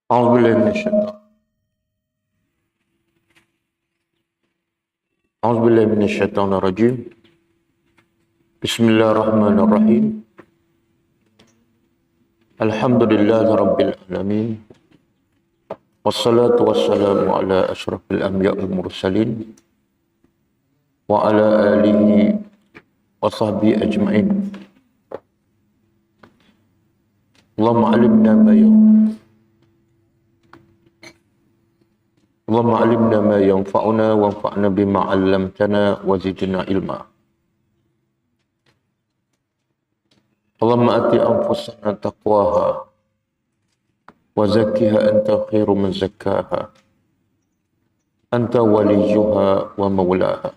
أعوذ بالله من الشيطان أعوذ بالله من الشيطان الرجيم بسم الله الرحمن الرحيم الحمد لله رب العالمين والصلاة والسلام على أشرف الأنبياء والمرسلين وعلى آله وصحبه أجمعين اللهم علمنا ما اللهم علمنا ما ينفعنا وانفعنا بما علمتنا وزدنا علما اللهم آت أنفسنا تقواها وزكها أنت خير من زكاها أنت وليها ومولاها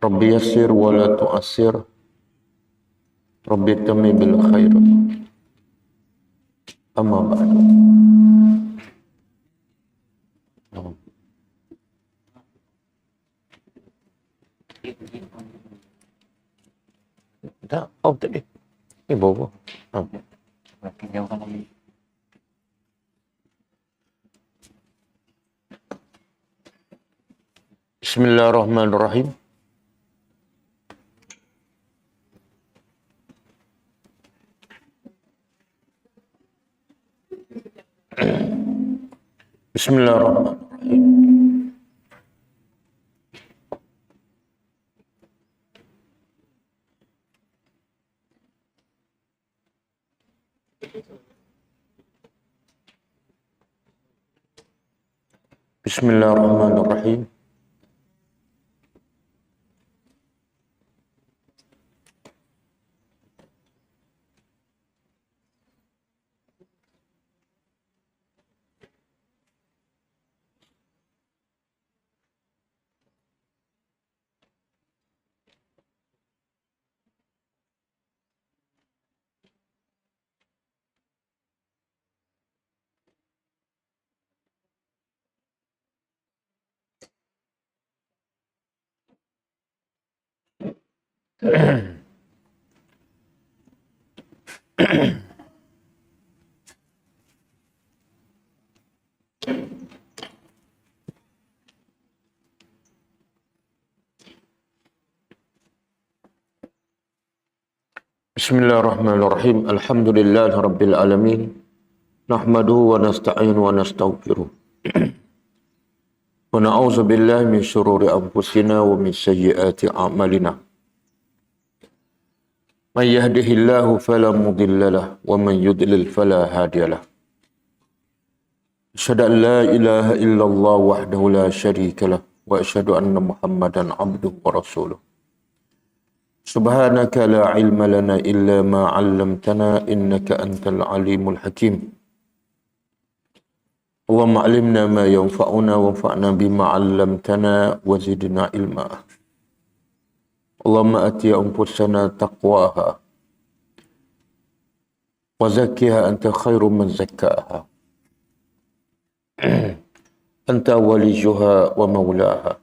ربي يسر ولا تؤسر ربي تمم بالخير أما بعد Tak, oh tadi. Ni bawa. Makin jauhkan lagi. Bismillahirrahmanirrahim. Bismillahirrahmanirrahim. Bismillahirrahmanirrahim. Bismillahirrahmanirrahim. Alhamdulillahi rabbil alamin. Nahmaduhu wa nasta'inu wa nastaghfiruh. Wa na'udzu billahi min syururi anfusina wa min sayyiati a'malina. Man yahdihillahu fala mudilla lahu wa man yudlil fala hadiya lahu. Asyhadu an la ilaha illallah wahdahu la syarika lahu wa asyhadu anna Muhammadan abduhu wa rasuluh. Subhanaka la ilma lana illa ma 'allamtana innaka antal alimul hakim. Allahumma 'allimna ma yanfa'una wanfa'na bima 'allamtana wa zidna ilma. Allahumma ati anfusana taqwaha wa zakkiha anta khairu man zakkaha. Anta waliyuha wa maulaha.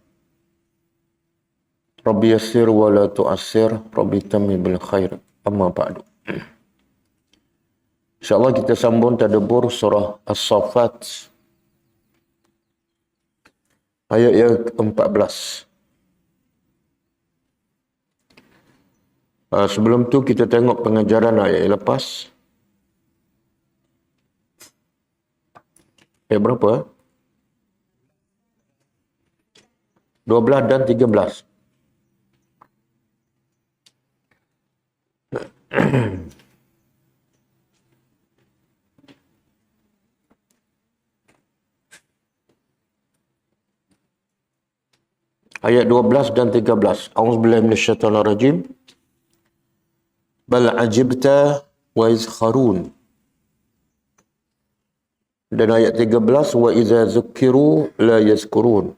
Rabbi yassir wa la tu'assir, Rabbi tammi bil khair. Amma ba'du. InsyaAllah kita sambung tadabbur surah As-Saffat ayat yang ke-14. Sebelum tu kita tengok pengajaran ayat yang lepas. Ayat berapa? 12 dan 13. Ayat 12 dan 13. A'udzubillahi minasyaitonir rajim. Bal ajibta wa yazkharun. Dan ayat 13 wa iza zukkiru la yazkurun.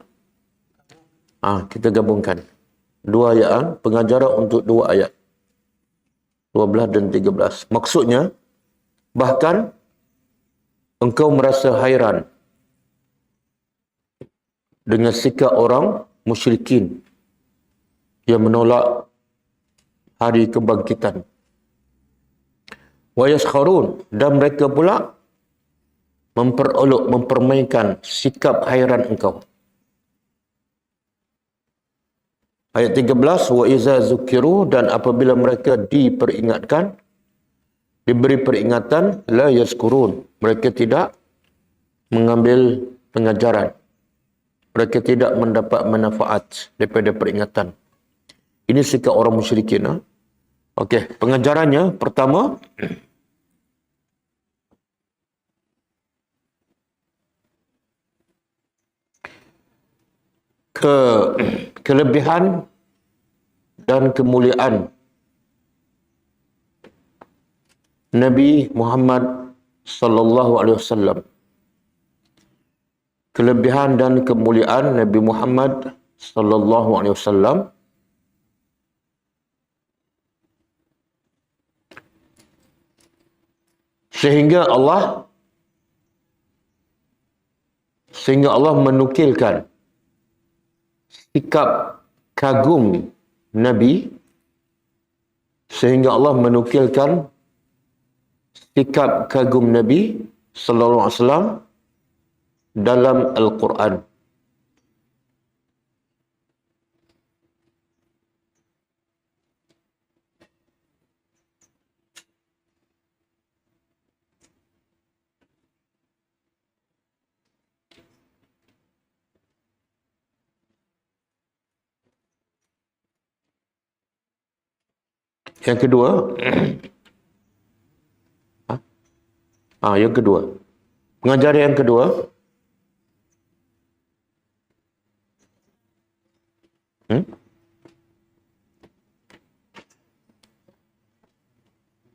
Kita gabungkan dua ayat, pengajaran untuk dua ayat 12 dan 13. Maksudnya, bahkan engkau merasa hairan dengan sikap orang musyrikin yang menolak hari kebangkitan. Wa yaskharun, dan mereka pula memperolok, mempermainkan sikap hairan engkau. Ayat 13, wa iza zukiru, dan apabila mereka diperingatkan, diberi peringatan, la yazkurun, mereka tidak mengambil pengajaran. Mereka tidak mendapat manfaat daripada peringatan. Ini sikap orang musyrikin. Okey, pengajarannya pertama, kelebihan dan kemuliaan Nabi Muhammad sallallahu alaihi wasallam. Kelebihan dan kemuliaan Nabi Muhammad sallallahu alaihi wasallam sehingga Allah menukilkan sikap kagum Nabi, sehingga Allah menukilkan sikap kagum Nabi sallallahu alaihi wasallam dalam Al-Quran. Yang kedua, pengajaran yang kedua,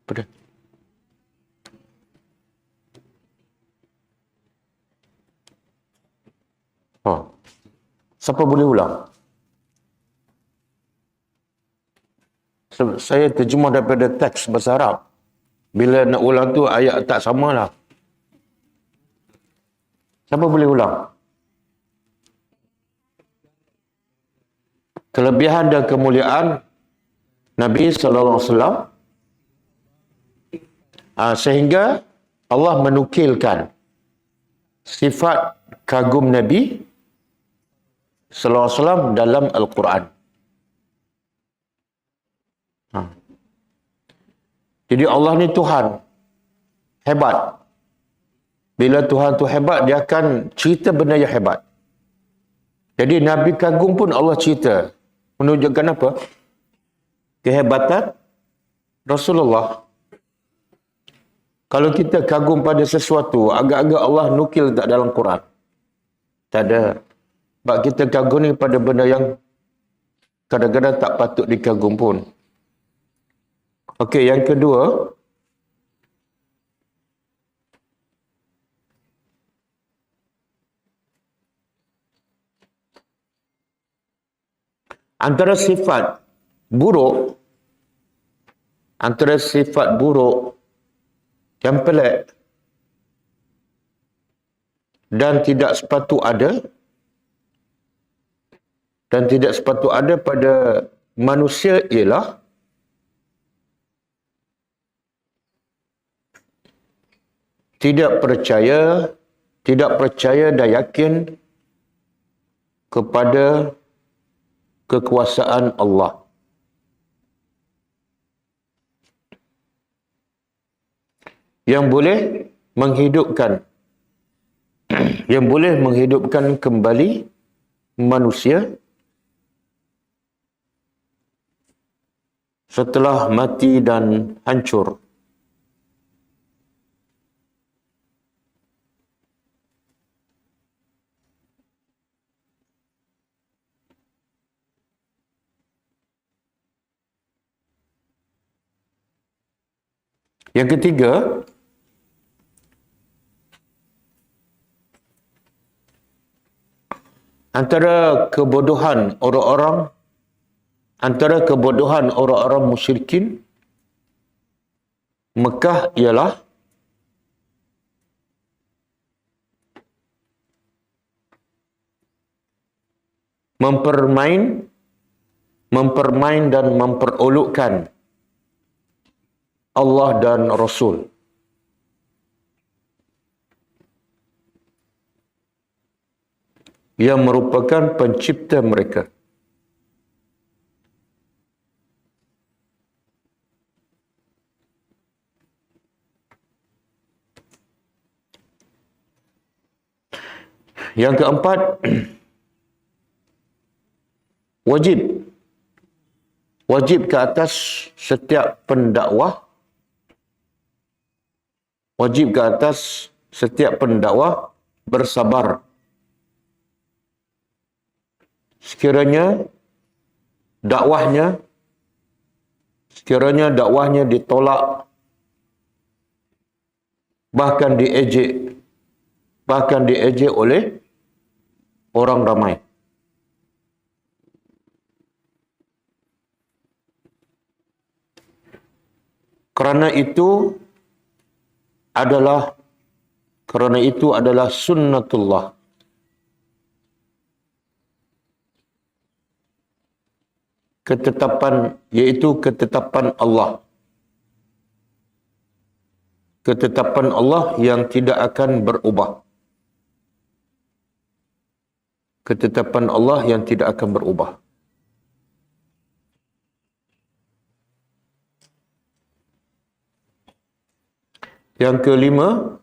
apa dia? Siapa boleh ulang? Saya terjemah daripada teks bahasa Arab. Bila nak ulang tu ayat tak samalah. Siapa boleh ulang? Kelebihan dan kemuliaan Nabi sallallahu alaihi wasallam, sehingga Allah menukilkan sifat kagum Nabi sallallahu alaihi wasallam dalam Al-Quran. Jadi Allah ni Tuhan hebat. Bila Tuhan tu hebat, dia akan cerita benda yang hebat. Jadi Nabi kagum pun Allah cerita. Menunjukkan apa? Kehebatan Rasulullah. Kalau kita kagum pada sesuatu, agak-agak Allah nukil tak dalam Quran? Tak ada. Sebab kita kagum ni pada benda yang kadang-kadang tak patut dikagum pun. Okey, yang kedua, antara sifat buruk yang pelik dan tidak sepatut ada pada manusia ialah tidak percaya dan yakin kepada kekuasaan Allah. Yang boleh menghidupkan kembali manusia setelah mati dan hancur. Yang ketiga, antara kebodohan orang-orang musyrikin Mekah ialah mempermain dan memperolokkan Allah dan Rasul. yang merupakan pencipta mereka. Yang keempat, wajib ke atas setiap pendakwah, bersabar sekiranya dakwahnya ditolak, bahkan diejek oleh orang ramai. Kerana itu adalah sunnatullah. Ketetapan Allah. Ketetapan Allah yang tidak akan berubah. Ketetapan Allah yang tidak akan berubah. Yang kelima,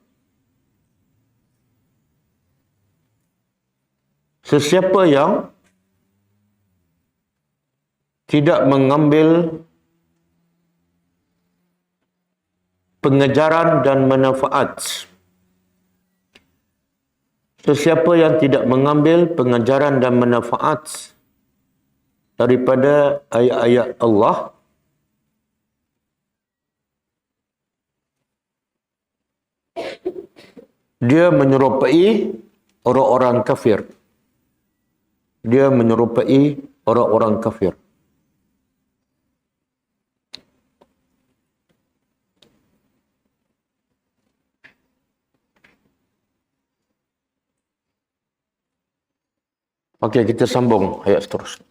sesiapa yang tidak mengambil pengejaran dan manfaat. Sesiapa yang tidak mengambil pengajaran dan manfaat daripada ayat-ayat Allah, dia menyerupai orang-orang kafir. Okey, kita sambung ayat seterusnya.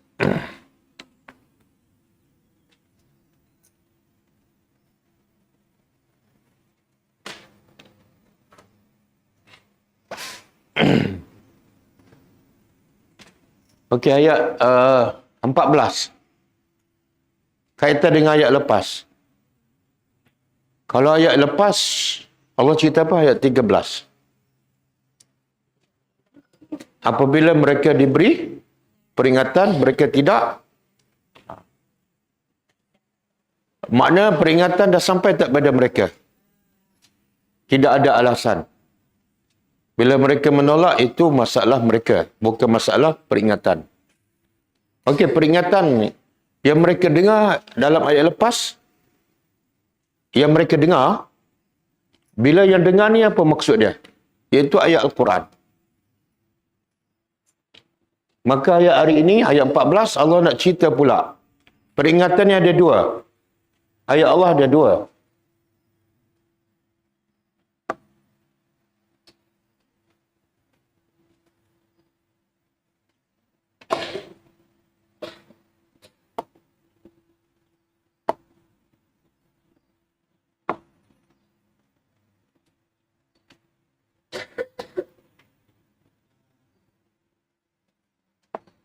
Okey, ayat 14. Kaitan dengan ayat lepas. Kalau ayat lepas, Allah cerita apa? Ayat 13. Apabila mereka diberi peringatan, mereka tidak. Makna peringatan dah sampai tak pada mereka. Tidak ada alasan. Bila mereka menolak, itu masalah mereka. Bukan masalah peringatan. Okey, peringatan yang mereka dengar dalam ayat lepas, yang mereka dengar, bila yang dengar ni apa maksud dia? Iaitu ayat Al-Quran. Maka ayat hari ini, ayat 14, Allah nak cerita pula. Peringatannya ada dua. Ayat Allah ada dua.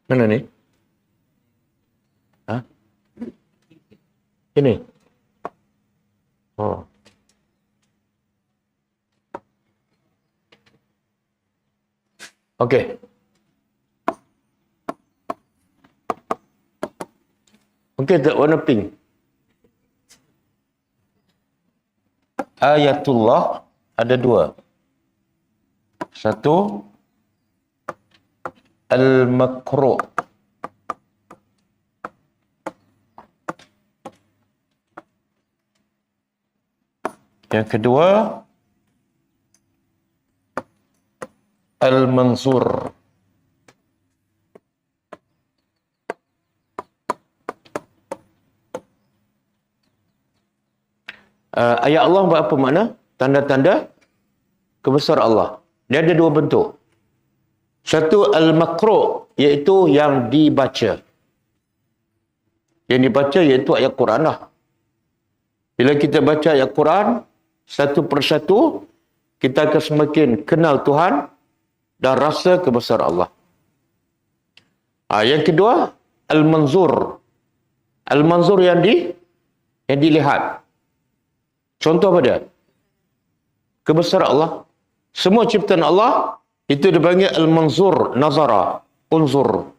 Mana ni? Ha? Ini? Oh. Okey. Okey, tak warna pink. Ayatullah ada dua. Satu, Al-Makru'. Yang kedua, Al-Mansur. Ayat Allah apa makna? Tanda-tanda kebesaran Allah. Dia ada dua bentuk. Satu al-makru', iaitu yang dibaca. Yang dibaca iaitu ayat Quran lah. Bila kita baca ayat Quran, satu persatu, kita akan semakin kenal Tuhan dan rasa kebesaran Allah. Yang kedua, al-manzur. Al-manzur yang dilihat. Contoh apa dia? Kebesaran Allah. Semua ciptaan Allah itu dipanggil al-manzur, nazara, unzur.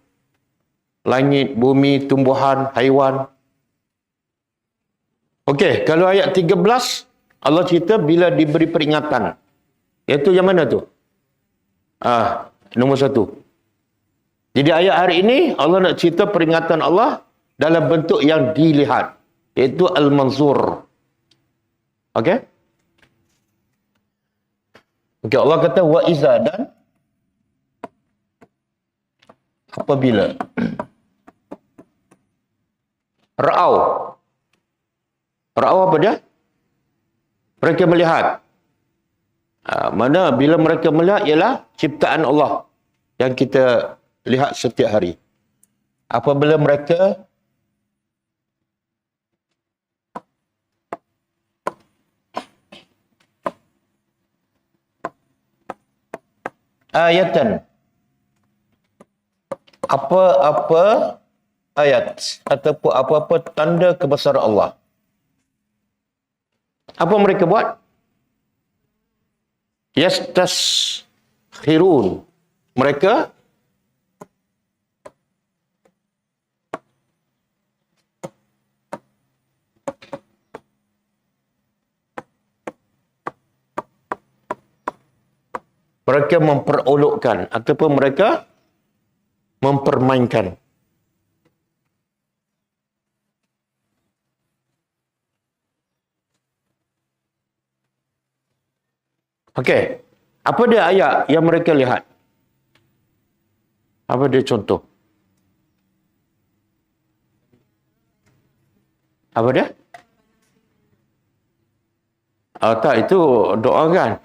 Langit, bumi, tumbuhan, haiwan. Okey, kalau ayat 13 Allah cerita bila diberi peringatan. Iaitu yang mana tu? Nombor 1. Jadi ayat hari ini Allah nak cerita peringatan Allah dalam bentuk yang dilihat, iaitu al-manzur. Okey? Okey, Allah kata wa iza, dan apabila ra'au. Ra'au apa dia? Mereka melihat. Mana bila mereka melihat ialah ciptaan Allah yang kita lihat setiap hari. Apabila mereka ayatan, apa-apa ayat ataupun apa-apa tanda kebesaran Allah. Apa mereka buat? Yastaskhirun. Mereka memperolokkan ataupun mereka mempermainkan. Okey. Apa dia ayat yang mereka lihat? Apa dia contoh? Apa dia? Tak, itu doa kan?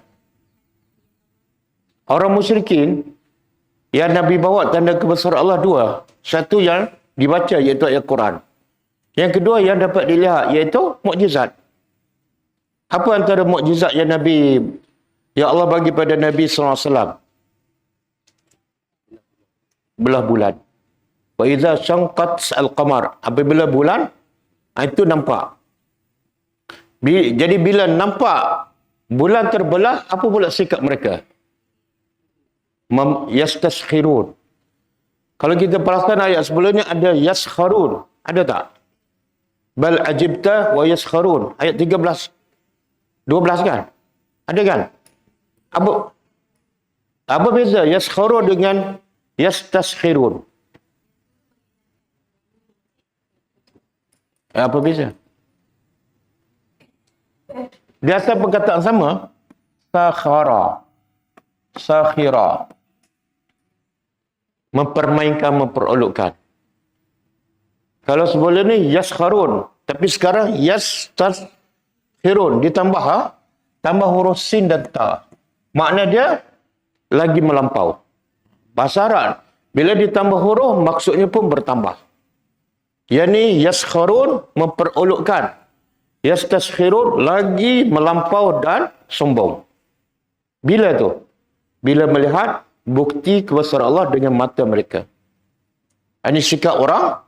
Orang musyrikin yang Nabi bawa tanda kebesaran Allah dua. Satu yang dibaca iaitu ayat Quran. Yang kedua yang dapat dilihat iaitu mukjizat. Apa antara mukjizat yang Allah bagi pada Nabi SAW? Belah bulan. Wa idza syanqat al-qamar. Apabila bulan itu nampak. Jadi bila nampak bulan terbelah, apa pula sikap mereka? Yastaskhirun. Kalau kita perasan ayat sebelumnya ada yaskharun. Ada tak? Bal ajibta wa yaskharun. Ayat 13. 12 kan? Ada kan? Apa beza yaskharun dengan yastaskhirun? Apa beza? Dia asal perkataan sama. Sakhara. Sakhira. Mempermainkan, memperolokkan. Kalau sebelum ni yaskharun, tapi sekarang yastaskhirun ditambah tambah huruf sin dan ta. Makna dia lagi melampau. Bahasa Arab bila ditambah huruf maksudnya pun bertambah. Yani yaskharun memperolokkan. Yastaskhirun lagi melampau dan sombong. Bila tu? Bila melihat bukti kebesaran Allah dengan mata mereka. Ini sikap orang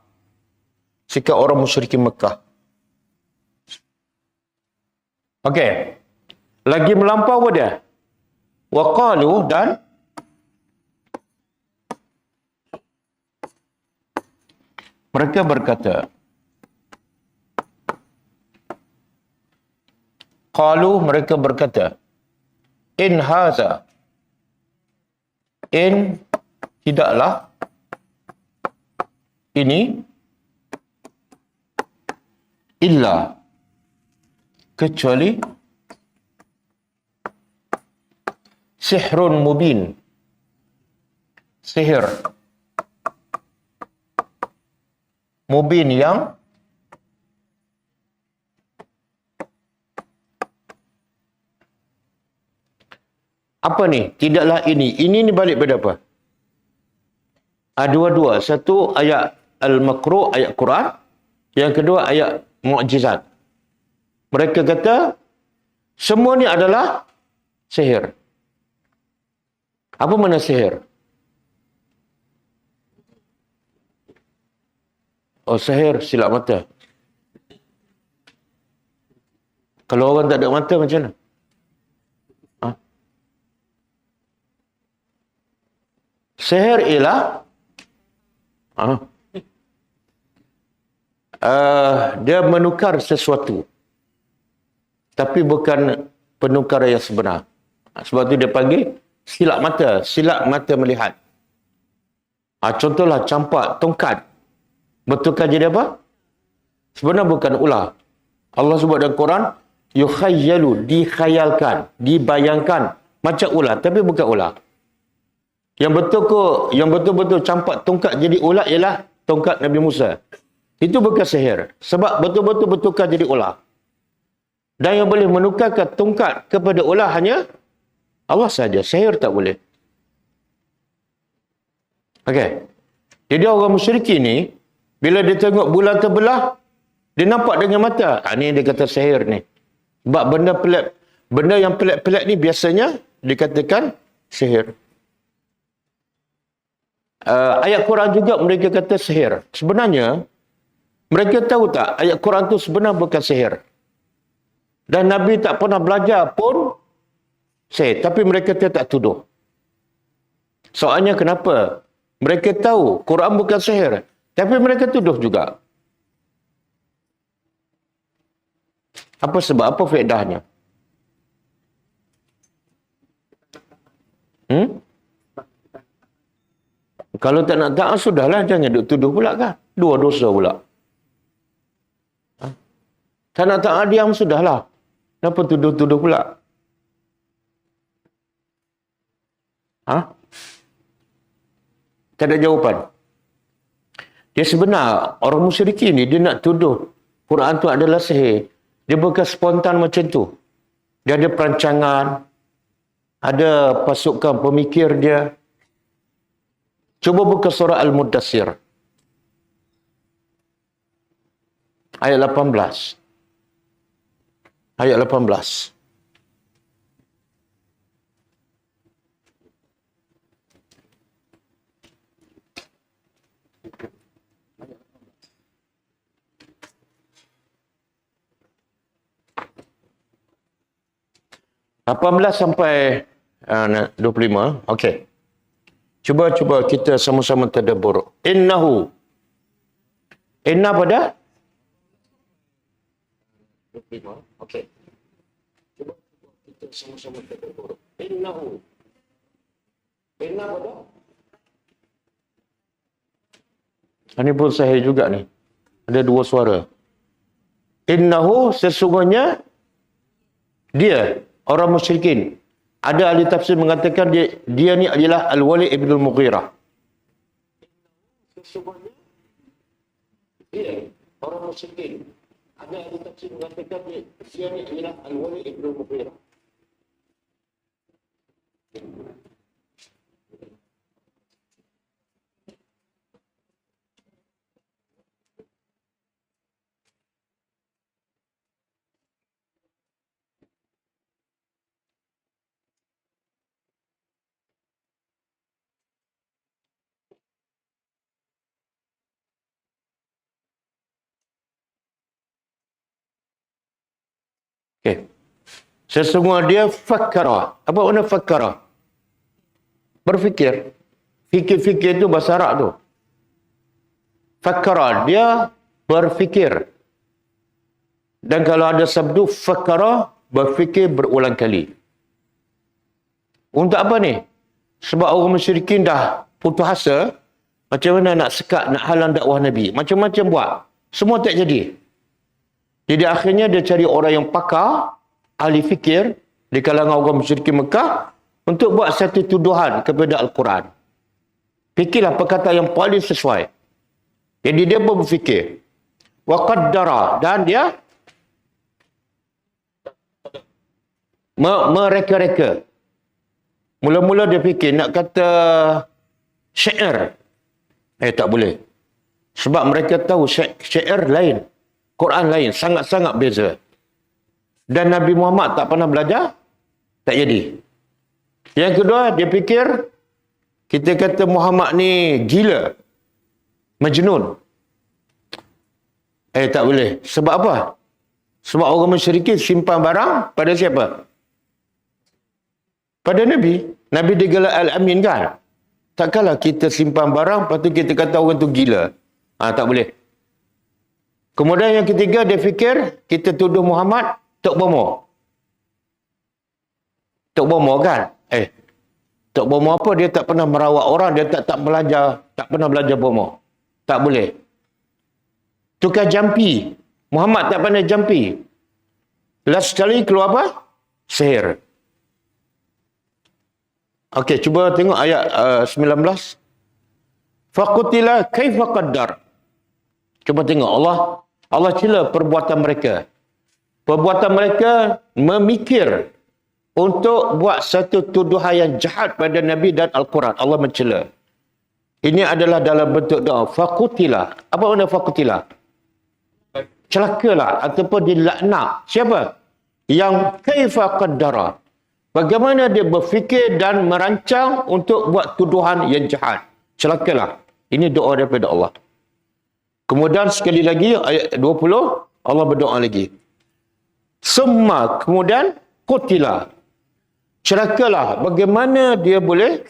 musyrikin Mekah. Okey. Lagi melampau apa dia? Wa qalu, dan mereka berkata. Qalu, mereka berkata. In haza. In, tidaklah. Ini. Illa. Kecuali. Sihrun mubin. Sihir. Mubin yang apa ni? Tidaklah ini. Ini ni balik pada apa? Dua-dua. Satu ayat Al-Makru, ayat Quran. Yang kedua ayat Mu'jizat. Mereka kata, semua ni adalah sihir. Apa makna sihir? Oh, sihir silap mata. Kalau orang tak ada mata macam mana? Ha? Sihir ialah dia menukar sesuatu. Tapi bukan penukar yang sebenar. Sebab tu dia panggil silap mata melihat. Contohlah campak tongkat bertukar jadi apa? Sebenarnya bukan ular. Allah sebut dalam Quran, yukhayyalu, dikhayalkan, dibayangkan macam ular, tapi bukan ular. Yang betul-betul campak tongkat jadi ular ialah tongkat Nabi Musa. Itu bukan sihir. Sebab betul-betul bertukar jadi ular. Dan yang boleh menukarkan tongkat kepada ular hanya Allah saja. Sihir tak boleh. Okey. Jadi orang musyrikin ni, bila dia tengok bulan terbelah, dia nampak dengan mata. Ni dia kata sihir ni. Sebab benda yang pelik-pelik ni biasanya dikatakan sihir. Ayat Quran juga mereka kata sihir. Sebenarnya, mereka tahu tak ayat Quran tu sebenarnya bukan sihir. Dan Nabi tak pernah belajar pun sihir. Tapi mereka tak tuduh. Soalnya kenapa? Mereka tahu Quran bukan sihir. Tapi mereka tuduh juga. Apa sebab? Apa faedahnya? Kalau tak nak taat, sudahlah. Jangan duk tuduh pula kan. Dua dosa pula. Tak nak taat, diam sudahlah. Kenapa tuduh-tuduh pula? Tak ada jawapan. Dia sebenar, orang musyrikin ni, dia nak tuduh Quran tu adalah sihir. Dia bukan spontan macam tu. Dia ada perancangan, ada pasukan pemikir dia. Cuba buka surah Al-Muddassir. Ayat 18. Ayat 18. Sampai 25. Okey. Cuba kita sama-sama tadabbur. Innahu. Inna pada 25. Okey. Cuba kita sama-sama tadabbur. Innahu. Inna pada. Ini pun sahih juga ni. Ada dua suara. Innahu, sesungguhnya dia, orang musyrikin. Ada ahli tafsir mengatakan dia ni adalah Al-Walid ibn al-Mughirah. Sesungguhnya dia, orang musyrikin. Ada ahli tafsir mengatakan dia ni adalah Al-Walid ibn al-Mughirah. Okay. Sesungguhnya dia fakkara. Apa makna fakkara? Berfikir. Fikir-fikir itu bahasa Arab tu. Fakkara, dia berfikir. Dan kalau ada sabdu fakkara, berfikir berulang kali. Untuk apa ni? Sebab orang musyrikin dah putus asa, macam mana nak sekat, nak halang dakwah Nabi. Macam-macam buat. Semua tak jadi. Jadi akhirnya dia cari orang yang pakar, ahli fikir di kalangan orang musyrikin Mekah untuk buat satu tuduhan kepada Al-Quran. Fikirlah perkataan yang paling sesuai. Jadi dia pun berfikir. Wa qaddara, dan dia mereka-reka. Mula-mula dia fikir nak kata syair. Tak boleh. Sebab mereka tahu syair lain. Quran lain, sangat-sangat beza. Dan Nabi Muhammad tak pernah belajar, tak jadi. Yang kedua, dia fikir, kita kata Muhammad ni gila, majnun. Tak boleh. Sebab apa? Sebab orang musyrikin simpan barang pada siapa? Pada Nabi. Nabi digelar Al-Amin kan? Takkanlah kita simpan barang, lepas tu kita kata orang tu gila. Tak boleh. Kemudian yang ketiga, dia fikir kita tuduh Muhammad Tok Bomo. Tok Bomo kan? Tok Bomo apa? Dia tak pernah merawat orang, dia tak belajar, tak pernah belajar bomo. Tak boleh. Tukar jampi. Muhammad tak pandai jampi. Last sekali keluar apa? Sihir. Okey, cuba tengok ayat 19. Faqutila kaifa qaddar. Cuba tengok Allah cela perbuatan mereka. Perbuatan mereka memikir untuk buat satu tuduhan yang jahat pada Nabi dan Al-Quran. Allah mencela. Ini adalah dalam bentuk doa. Faqutila. Apa makna faqutila? Celakalah ataupun dilaknat. Siapa? Yang kaifa qaddara. Bagaimana dia berfikir dan merancang untuk buat tuduhan yang jahat. Celakalah. Ini doa daripada Allah. Kemudian sekali lagi ayat 20 Allah berdoa lagi. Summa kemudian qutila. Celakalah bagaimana dia boleh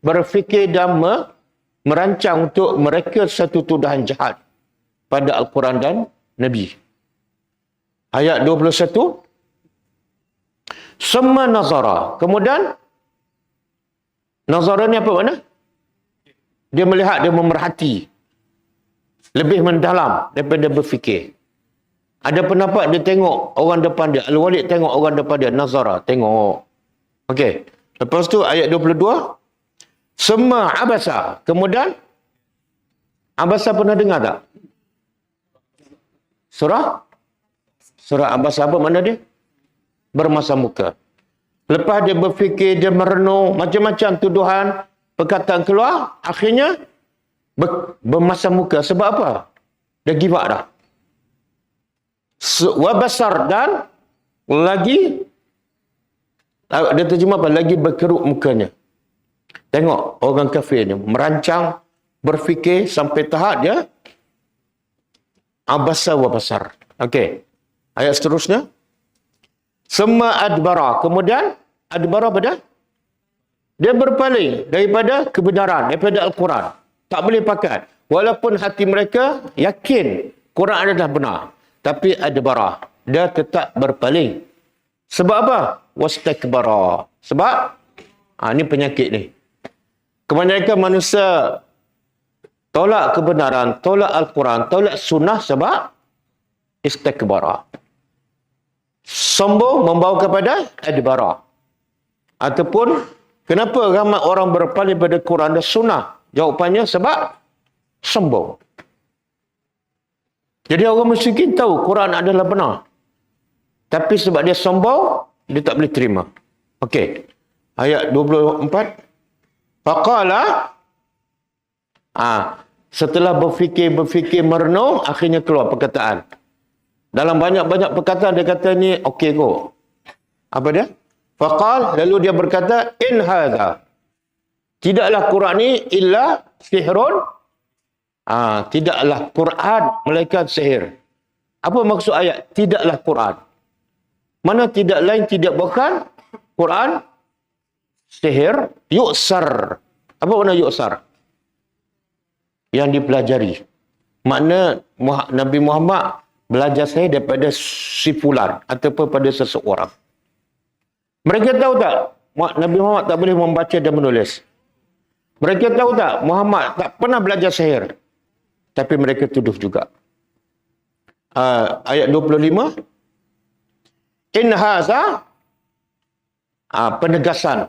berfikir dan merancang untuk mereka satu tuduhan jahat pada Al-Quran dan Nabi. Ayat 21. Summa nazara. Kemudian nazara ni apa makna? Dia melihat, dia memerhati. Lebih mendalam daripada berfikir. Ada pendapat dia tengok orang depan dia. Al-Walid tengok orang depan dia. Nazara. Tengok. Okey. Lepas tu ayat 22. Summa abasa. Kemudian abasa pernah dengar tak? Surah abasa apa makna dia? Bermasam muka. Lepas dia berfikir, dia merenung, macam-macam tuduhan, perkataan keluar, akhirnya bermasam muka. Sebab apa? Dia give up dah. Wabasar dan lagi, dia terjemah apa? Lagi berkerut mukanya. Tengok orang kafir ni merancang, berfikir sampai tahap dia abasa wabasar. Okey. Ayat seterusnya. Semua adbara. Kemudian, adbara pada? Dia berpaling daripada kebenaran, daripada Al-Quran. Tak boleh pakai. Walaupun hati mereka yakin Quran adalah benar. Tapi adbara. Dia tetap berpaling. Sebab apa? Wastakbara. Sebab, ini penyakit ni. Kebanyakan manusia tolak kebenaran, tolak Al-Quran, tolak sunnah sebab istakbara. Sombong membawa kepada adbara. Ataupun kenapa ramai orang berpaling pada Quran dan sunnah? Jawapannya sebab sombong. Jadi orang musyrikin tahu Quran adalah benar. Tapi sebab dia sombong, dia tak boleh terima. Okey. Ayat 24. Faqala. Setelah berfikir merenung, akhirnya keluar perkataan. Dalam banyak-banyak perkataan dia kata ni okey kok. Apa dia? Faqal, lalu dia berkata, in hadza. Tidaklah Quran ni illa sihrun. Tidaklah Quran melainkan sihir. Apa maksud ayat? Tidaklah Quran. Mana tidak lain, tidak bukan Quran sihir yuksar. Apa makna yuksar? Yang dipelajari. Makna Nabi Muhammad belajar saya daripada si fulan ataupun pada seseorang. Mereka tahu tak? Nabi Muhammad tak boleh membaca dan menulis. Mereka tahu tak? Muhammad tak pernah belajar sihir. Tapi mereka tuduh juga. Ayat 25. In haza. Penegasan.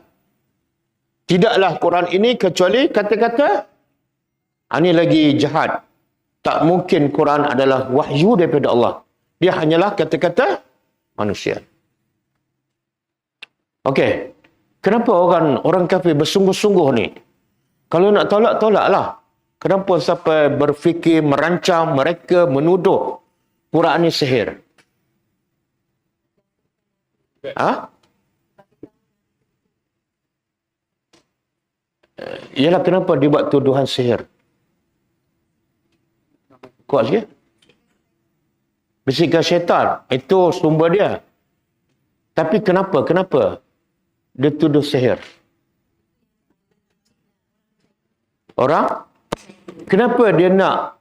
Tidaklah Quran ini kecuali kata-kata. Ini lagi jahat. Tak mungkin Quran adalah wahyu daripada Allah. Dia hanyalah kata-kata manusia. Okey. Kenapa orang kafir bersungguh-sungguh ni? Kalau nak tolak, tolaklah. Kenapa sampai berfikir, merancang, mereka menuduh Quran ni sihir? Ialah kenapa dibuat tuduhan sihir? Kuat sikit. Bisikan syaitan. Itu sumber dia. Tapi kenapa? Kenapa dia tuduh sihir? Orang? Kenapa dia nak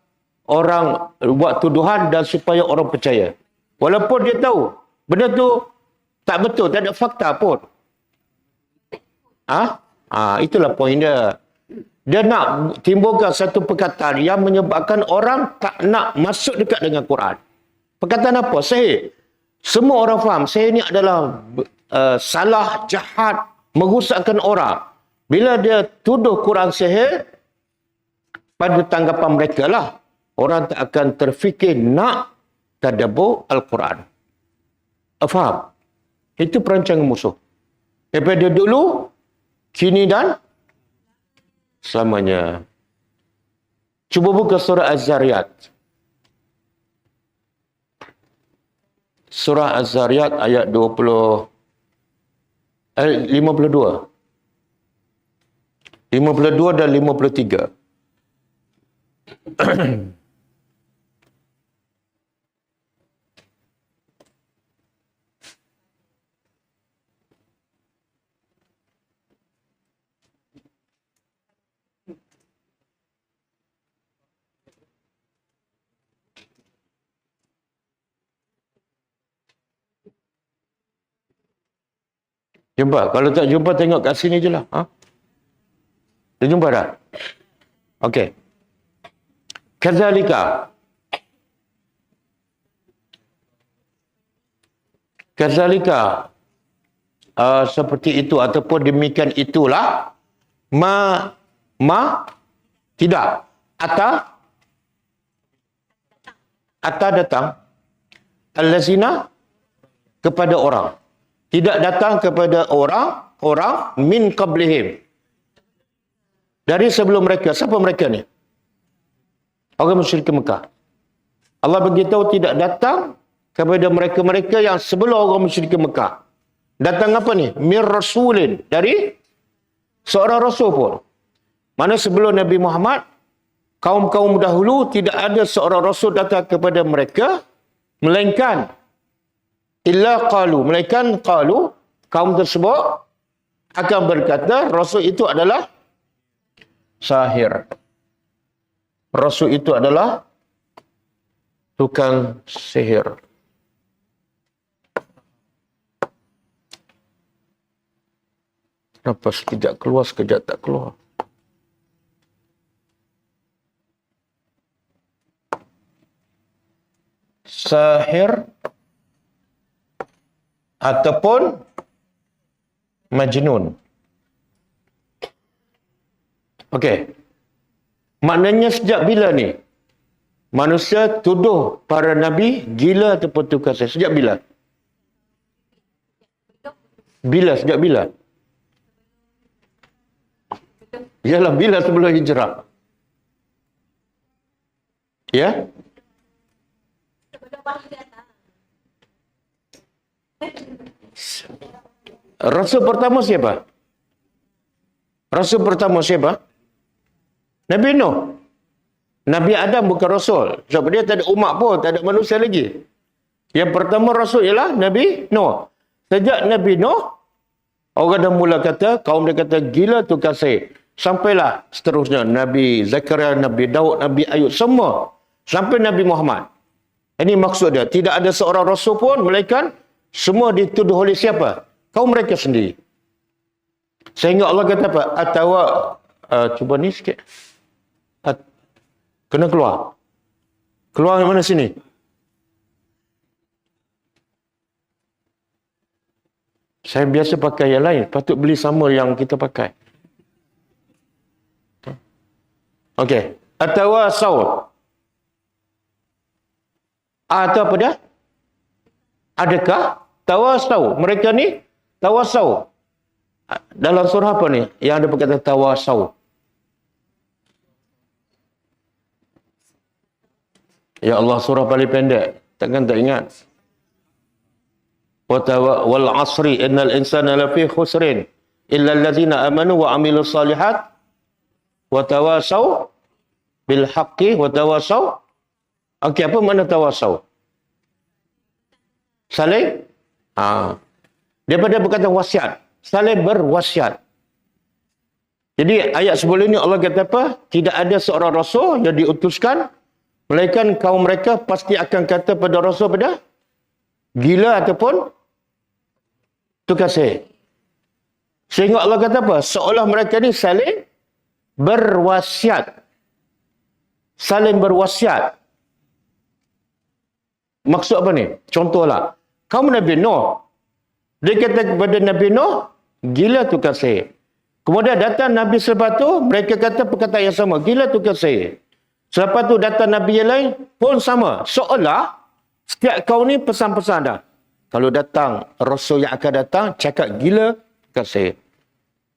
orang buat tuduhan dan supaya orang percaya? Walaupun dia tahu benda tu tak betul, tak ada fakta pun. Itulah poin dia. Dia nak timbulkan satu perkataan yang menyebabkan orang tak nak masuk dekat dengan Quran. Perkataan apa? Sihir. Semua orang faham sihir ni adalah salah, jahat, merosakkan orang. Bila dia tuduh Quran sihir, pada tanggapan mereka lah, orang tak akan terfikir nak tadabbur Al-Quran. Faham? Itu perancangan musuh. Daripada dulu, kini dan selamanya. Cuba buka surah Az-Zariyat. Surah Az-Zariyat ayat 52. 52 dan 53. Jumpa? Kalau tak jumpa, tengok kat sini je lah. Dah jumpa dah? Okey. Kadzalika. Seperti itu ataupun demikian itulah. Tidak. Ata datang. Allazina kepada orang. Tidak datang kepada orang min qablihim. Dari sebelum mereka. Siapa mereka ni? Orang musyrik Mekah. Allah beritahu tidak datang kepada mereka-mereka yang sebelum orang musyrik Mekah. Datang apa ni? Mir rasulin. Dari seorang rasul pun. Mana sebelum Nabi Muhammad, kaum-kaum dahulu tidak ada seorang rasul datang kepada mereka, melainkan kaum tersebut akan berkata rasul itu adalah sahir. Rasul itu adalah tukang sihir. Kenapa sekejap keluar, sekejap tak keluar? Sahir ataupun majnun. Okey. Maknanya sejak bila ni manusia tuduh para nabi gila ataupun tukang sihir? Sejak bila? Sejak bila? Yalah, bila sebelum hijrah? Ya? Rasul pertama siapa? Nabi Nuh. Nabi Adam bukan Rasul. Sebab dia tak ada umat pun, tak ada manusia lagi. Yang pertama Rasul ialah Nabi Nuh. Sejak Nabi Nuh, orang dah mula kata, kaum dia kata gila tukang sihir. Sampailah seterusnya Nabi Zakaria, Nabi Daud, Nabi Ayub, semua. Sampai Nabi Muhammad. Ini maksud dia. Tidak ada seorang Rasul pun, melainkan semua dituduh oleh siapa? Kaum mereka sendiri. Sehingga Allah kata apa? Cuba ni sikit. Kena keluar. Keluar mana sini? Saya biasa pakai yang lain. Patut beli sama yang kita pakai. Okey. Atawasau. Atau apa dia? Adakah? Tawasau. Mereka ni tawasau. Dalam surah apa ni? Yang ada perkataan tawasau. Ya Allah, surah paling pendek. Takkan tak ingat. Wal asri innal insana lafi khusrin illa allazina amanu wa amilus salihat wa tawasau bil haqqi wa tawasau. Okey, apa makna tawasau? Saling daripada perkataan wasiat. Saling berwasiat. Jadi ayat sebelum ini Allah kata apa? Tidak ada seorang rasul yang diutuskan melainkan kaum mereka pasti akan kata pada rasul pada gila ataupun tukar sihir. Sehingga Allah kata apa? Seolah mereka ni saling berwasiat. Saling berwasiat. Maksud apa ni? Contohlah. Kaum Nabi Nuh. Dia kata kepada Nabi Nuh, gila tukar sihir. Kemudian datang Nabi selepas tu, mereka kata perkataan yang sama. Gila tukar sihir. Selepas tu datang Nabi yang lain pun sama. Seolah setiap kaum ni pesan-pesan dah. Kalau datang Rasul yang akan datang, cakap gila tukar sihir.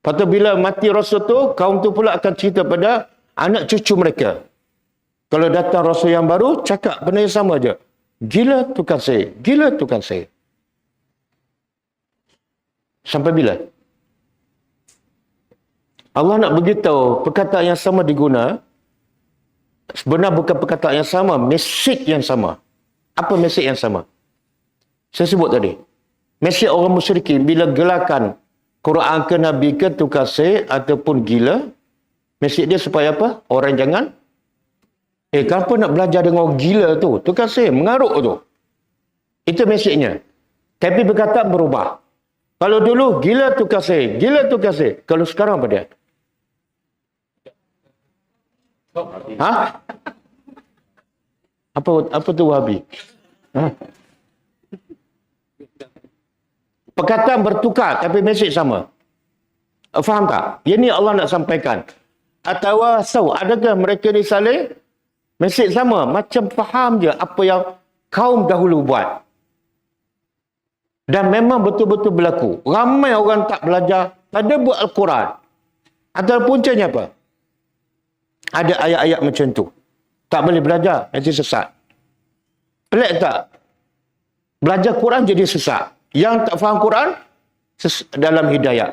Lepas tu bila mati Rasul tu, kaum tu pula akan cerita pada anak cucu mereka. Kalau datang Rasul yang baru, cakap benda yang sama je. Gila tukar sihir. Gila tukar sihir. Sampai bila? Allah nak beritahu perkataan yang sama diguna. Sebenarnya bukan perkataan yang sama, mesej yang sama. Apa mesej yang sama? Saya sebut tadi. Mesej orang musyrikin bila gelakan Quran ke Nabi ke tukar sihir ataupun gila, mesej dia supaya apa? Orang jangan kenapa nak belajar dengan orang gila tu? Tukar sihir, mengaruk tu. Itu mesejnya. Tapi perkataan berubah. Kalau dulu gila tukar sihir, gila tukar sihir. Kalau sekarang apa dia? Apa tu Wahabi? Perkataan bertukar tapi mesej sama. Faham tak? Ini Allah nak sampaikan. Atau adakah mereka ni saling mesej sama? Macam faham je apa yang kaum dahulu buat. Dan memang betul-betul berlaku. Ramai orang tak belajar pada buat Al-Quran. Antara puncanya apa? Ada ayat-ayat macam tu. Tak boleh belajar, nanti sesat. Pelik tak? Belajar Quran jadi sesat. Yang tak faham Quran, dalam hidayah.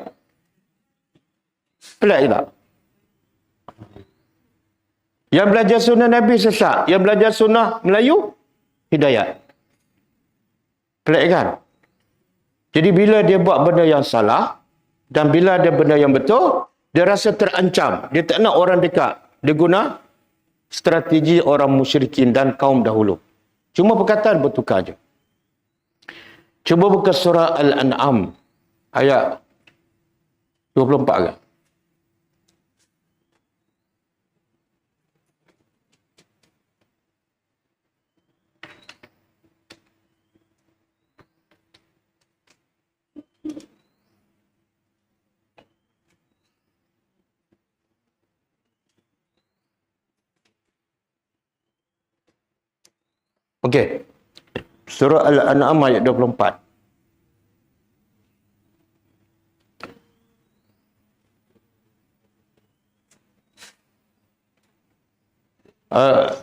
Pelik tak? Yang belajar sunnah Nabi sesat. Yang belajar sunnah Melayu, hidayah. Pelik kan? Jadi bila dia buat benda yang salah, dan bila ada benda yang betul, dia rasa terancam. Dia tak nak orang dekat. Dia guna strategi orang musyrikin dan kaum dahulu. Cuma perkataan bertukar je. Cuba buka surah Al-An'am. Ayat 24 kan? Okey. Surah Al-An'am ayat 24.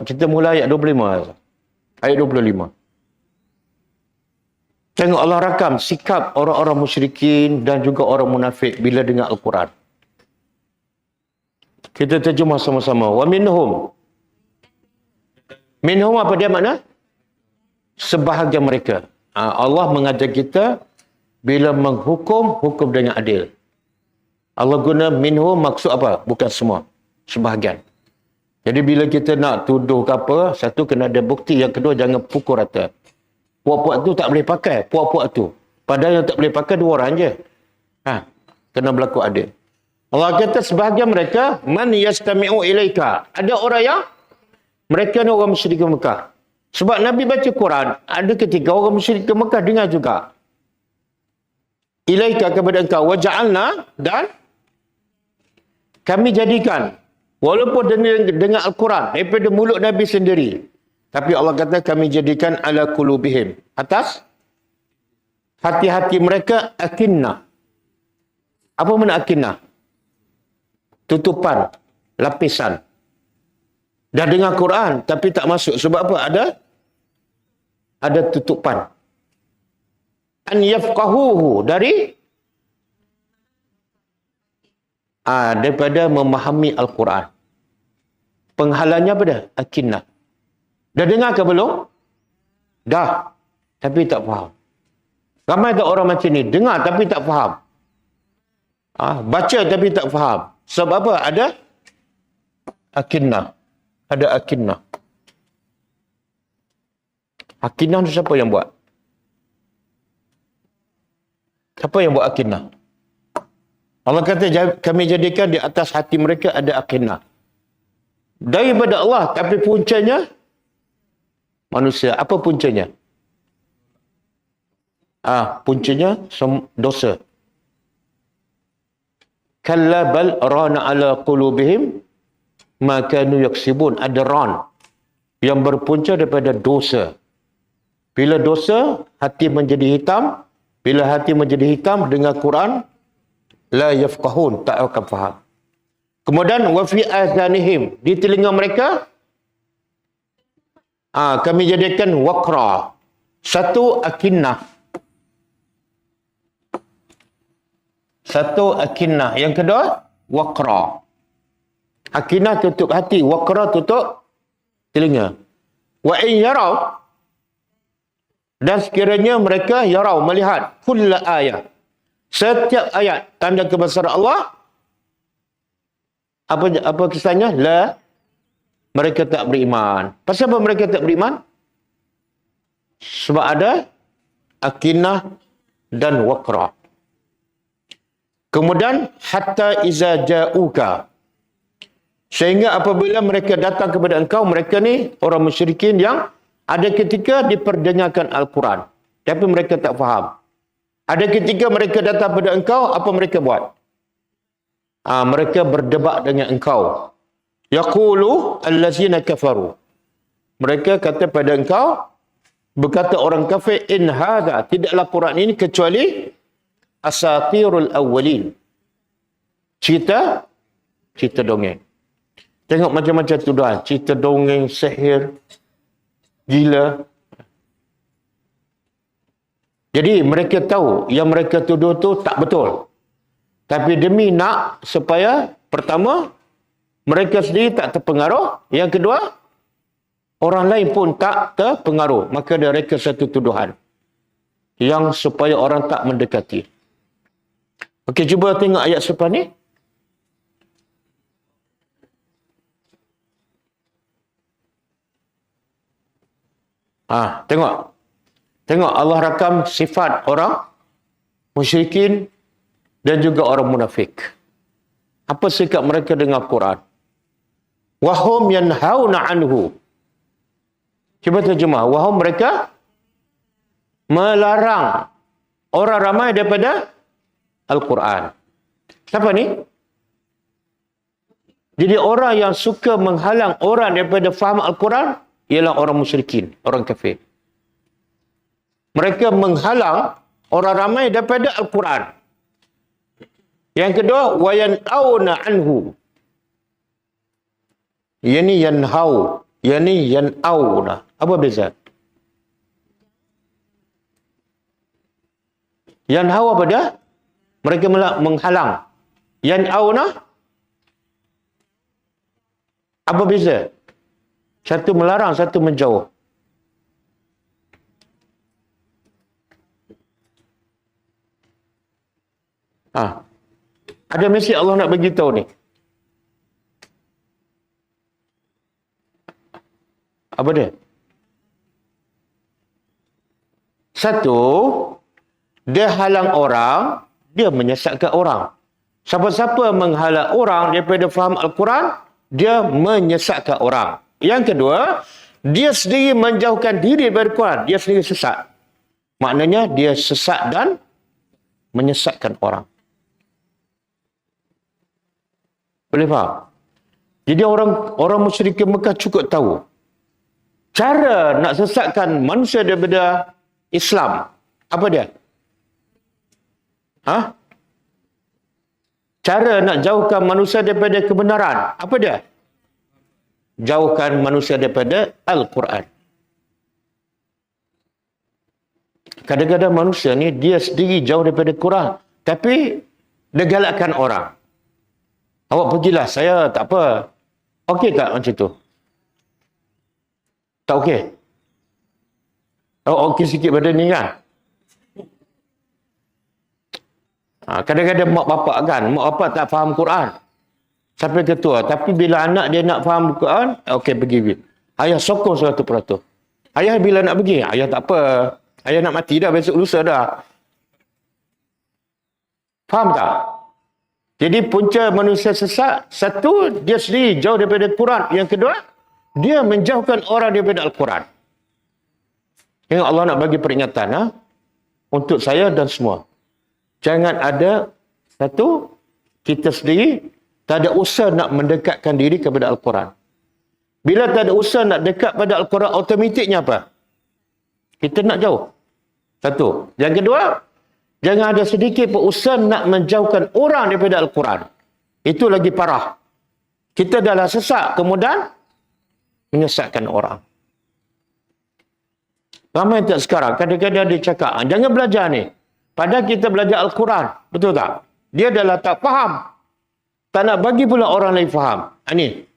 Kita mula ayat 25. Ayat 25. Tengok Allah rakam sikap orang-orang musyrikin dan juga orang munafik bila dengar Al-Quran. Kita terjemah sama-sama. Wa minhum. Minhum apa dia makna? Sebahagian mereka. Allah mengajar kita bila menghukum, hukum dengan adil. Allah guna minhum maksud apa? Bukan semua. Sebahagian. Jadi bila kita nak tuduh ke apa, satu kena ada bukti. Yang kedua jangan pukul rata. Puak-puak tu tak boleh pakai. Puak-puak tu. Padahal yang tak boleh pakai dua orang je. Kena berlaku adil. Allah kata sebahagian mereka, man yastami'u ilaika. Ada orang yang, mereka ni orang musyrik Mekah. Sebab Nabi baca Quran, ada ketika orang musyrik Mekah dengar juga. Ilaika kepada engkau. Waja'alna, dan kami jadikan. Walaupun dengar Al-Quran daripada mulut Nabi sendiri. Tapi Allah kata kami jadikan ala qulubihim. Atas hati-hati mereka akinnah. Apa makna akinnah? Tutupan, lapisan. Dah dengar Quran tapi tak masuk. Sebab apa? Ada tutupan. An yafqahuhu, dari daripada memahami Al-Quran. Penghalangnya apa dah? Akinnah. Dah dengar ke belum? Dah. Tapi tak faham. Ramai tak orang macam ni, dengar tapi tak faham. Baca tapi tak faham. Sebab apa? Ada akinnah. Ada akinnah. Akinnah tu siapa yang buat? Siapa yang buat akinnah? Allah kata kami jadikan di atas hati mereka ada akinnah. Daripada Allah, tapi puncanya manusia. Apa puncanya? Puncanya dosa. Kalla bal rana ala qulubihim ma kanu yaksibun. Ada ran yang berpunca daripada dosa. Bila dosa, hati menjadi hitam. Bila hati menjadi hitam, dengar Quran, la yafqahun, tak akan faham. Kemudian wa fi azanihim, di telinga mereka kami jadikan waqra. Satu akinnah. Yang kedua waqra. Akinnah tutup hati, waqra tutup telinga. Wa in yarau, dan sekiranya mereka yarau, melihat kulla ayat, setiap ayat tanda kebesaran Allah, apa kisahnya? Mereka tak beriman. Pasal apa mereka tak beriman? Sebab ada akinnah dan waqra. Kemudian hatta iza ja'uka, sehingga apabila mereka datang kepada engkau, mereka ni orang musyrikin yang ada ketika diperdengarkan Al-Quran, tapi mereka tak faham. Ada ketika mereka datang kepada engkau, apa mereka buat? Mereka berdebat dengan engkau. Yaqulu allazina kafaru. Mereka kata pada engkau, berkata orang kafir, in hadha, tidaklah Quran ini kecuali asatirul awwalin. Cerita dongeng. Tengok macam-macam tuduhan. Cerita dongeng, sihir, gila. Jadi mereka tahu yang mereka tuduh tu tak betul. Tapi demi nak supaya, pertama, mereka sendiri tak terpengaruh. Yang kedua, orang lain pun tak terpengaruh. Maka dia reka satu tuduhan yang supaya orang tak mendekati. Okey, cuba tengok ayat selepas ni. Tengok. Tengok Allah rakam sifat orang musyrikin dan juga orang munafik. Apa sikap mereka dengan Quran? Wahum yanhauna anhu. Cuba terjemah. Wahum, mereka melarang orang ramai daripada Al-Quran. Siapa ni? Jadi orang yang suka menghalang orang daripada faham Al-Quran ialah orang musyrikin, orang kafir. Mereka menghalang orang ramai daripada Al-Quran. Yang kedua, wa yan'auna anhu. Yani yanhau, yani yan'auna. Apa beza? Yanhau apa dia? Mereka menghalang. Yan'auna, apa beza? Satu melarang, satu menjauh. Ada mesej Allah nak bagi tahu ni. Apa dia? Satu, dia halang orang, dia menyesatkan orang. Siapa-siapa menghalang orang daripada faham Al-Quran, dia menyesatkan orang. Yang kedua, dia sendiri menjauhkan diri daripada Quran, dia sendiri sesat. Maknanya dia sesat dan menyesatkan orang. Boleh faham? Jadi orang musyrikin Mekah cukup tahu cara nak sesatkan manusia daripada Islam. Apa dia? Cara nak jauhkan manusia daripada kebenaran. Apa dia? Jauhkan manusia daripada Al-Quran. Kadang-kadang manusia ni dia sendiri jauh daripada Quran, tapi dia galakkan orang. Awak pergilah, saya tak apa. Okey tak macam tu? Tak okey? Awak okey sikit badan ni kan? Kadang-kadang mak bapak kan, mak bapak tak faham Quran. Sampai ketua. Tapi bila anak dia nak faham Quran, okey pergi. Ayah sokong 100%. Ayah bila nak pergi, ayah tak apa. Ayah nak mati dah, besok lusa dah. Faham tak? Jadi punca manusia sesat, satu, dia sendiri jauh daripada Quran. Yang kedua, dia menjauhkan orang daripada Al-Quran. Yang Allah nak bagi peringatan untuk saya dan semua. Jangan ada, satu, kita sendiri tak ada usaha nak mendekatkan diri kepada Al-Quran. Bila tak ada usaha nak dekat pada Al-Quran, automatiknya apa? Kita nak jauh. Satu. Yang kedua, jangan ada sedikit pun usaha nak menjauhkan orang daripada Al-Quran. Itu lagi parah. Kita dah sesat, kemudian menyesatkan orang. Ramai tak sekarang, kadang-kadang dia cakap, jangan belajar ni. Padahal kita belajar Al-Quran. Betul tak? Dia adalah tak faham. Tak nak bagi pula orang lain faham. Ini.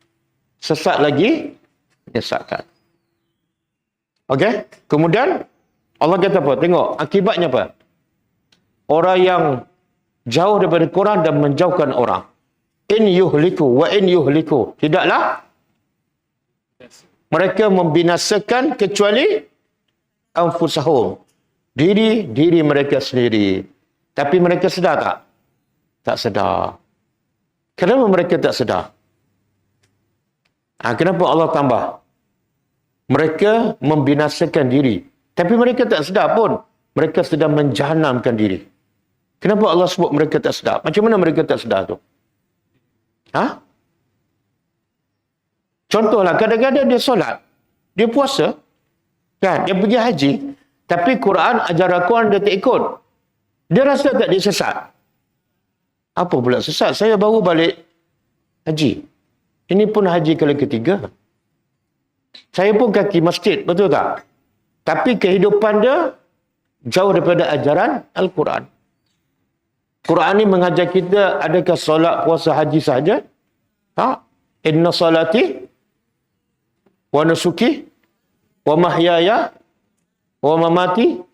Sesat lagi, menyesatkan. Okey? Kemudian, Allah kata apa? Tengok, akibatnya apa? Orang yang jauh daripada Quran dan menjauhkan orang. In yuhliku wa in yuhliku. Tidaklah mereka membinasakan kecuali anfusahum. Diri mereka sendiri. Tapi mereka sedar tak? Tak sedar. Kenapa mereka tak sedar? Kenapa Allah tambah? Mereka membinasakan diri. Tapi mereka tak sedar pun. Mereka sedang menjahanamkan diri. Kenapa Allah sebut mereka tak sedar? Macam mana mereka tak sedar tu? Contohlah, kadang-kadang dia solat. Dia puasa. Kan? Dia pergi haji. Tapi Quran, ajaran Quran dia tak ikut. Dia rasa tak dia sesat. Apa pula sesat? Saya baru balik haji. Ini pun haji kali ketiga. Saya pun kaki masjid. Betul tak? Tapi kehidupan dia jauh daripada ajaran Al-Quran. Quran ni mengajar kita, adakah solat, puasa, haji sahaja? Inna salati wa nusuki wa mahyaya wa mamati.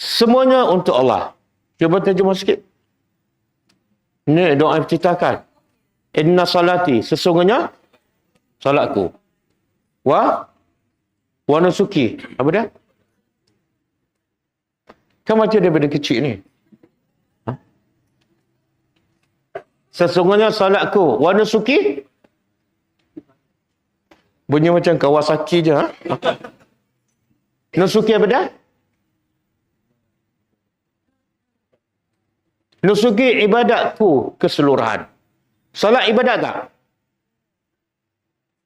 Semuanya untuk Allah. Cuba terjemah sikit. Ini doa iftitahkan. Inna salati, sesungguhnya salatku. Wa nusuki. Apa dia? Kan macam daripada kecil ni. Sesungguhnya salatku. Wa nusuki. Bunyi macam Kawasaki je. Nusuki apa dia? Nusuki ibadatku keseluruhan. Salat ibadat tak?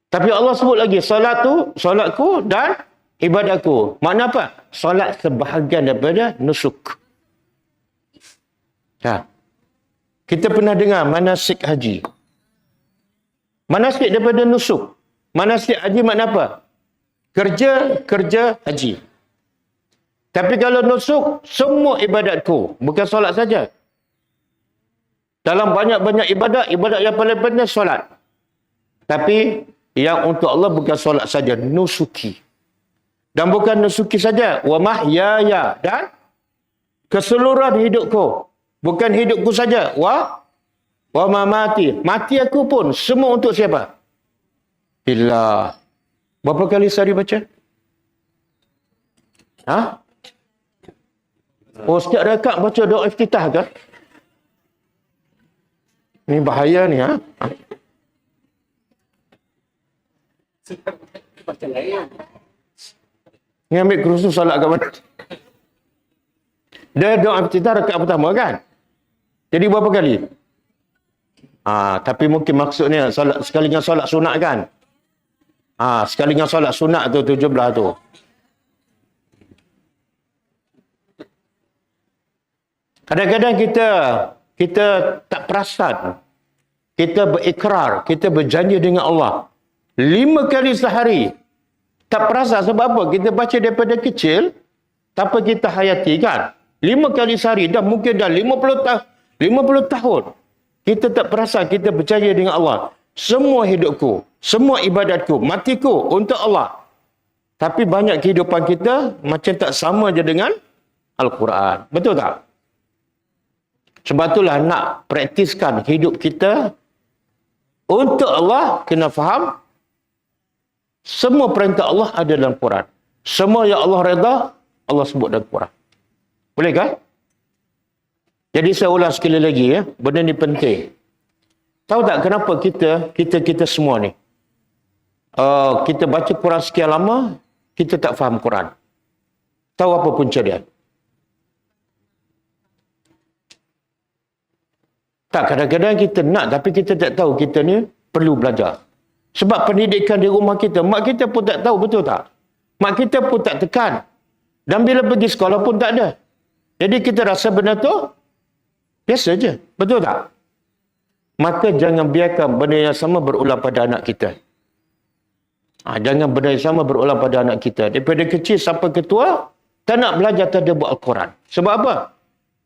Tapi Allah sebut lagi, salatku dan ibadatku. Makna apa? Salat sebahagian daripada nusuk. Kita pernah dengar manasik haji. Manasik daripada nusuk. Manasik haji makna apa? Kerja haji. Tapi kalau nusuk, semua ibadatku. Bukan solat saja. Dalam banyak-banyak ibadat yang paling penting solat. Tapi yang untuk Allah bukan solat saja, nusuki. Dan bukan nusuki saja, wa mahyaya, dan keseluruhan hidupku. Bukan hidupku saja, wa mamati. Mati aku pun semua untuk siapa? Billah. Berapa kali sehari baca? Oh, setiap rakaat baca doa iftitah ke? Ni bahaya ni, Ni ambil kursus solat kat mana? Dia doa iftitah rakaat pertama kan? Jadi berapa kali? Tapi mungkin maksudnya sekali dengan solat sunat kan? Sekali dengan solat sunat tu 17 tu. Kadang-kadang kita tak perasan. Kita berikrar, kita berjanji dengan Allah 5 kali sehari. Tak perasan sebab apa? Kita baca daripada kecil, tanpa kita hayati kan? 5 kali sehari, dah mungkin dah 50 tahun. Kita tak perasan, kita berjanji dengan Allah. Semua hidupku, semua ibadatku, matiku untuk Allah. Tapi banyak kehidupan kita macam tak sama je dengan Al-Quran. Betul tak? Sebab itulah nak praktiskan hidup kita untuk Allah, kena faham semua perintah Allah ada dalam Quran. Semua yang Allah redha, Allah sebut dalam Quran. Boleh kan? Jadi saya ulang sekali lagi ya, benda ni penting. Tahu tak kenapa kita semua ni kita baca Quran sekian lama, kita tak faham Quran. Tahu apa punca dia? Tak, kadang-kadang kita nak tapi kita tak tahu kita ni perlu belajar. Sebab pendidikan di rumah kita, mak kita pun tak tahu, betul tak? Mak kita pun tak tekan. Dan bila pergi sekolah pun tak ada. Jadi kita rasa benda tu biasa je, betul tak? Maka jangan biarkan benda yang sama berulang pada anak kita. Jangan benda yang sama berulang pada anak kita. Daripada kecil sampai ke tua, tak nak belajar tadabbur Al-Quran. Sebab apa?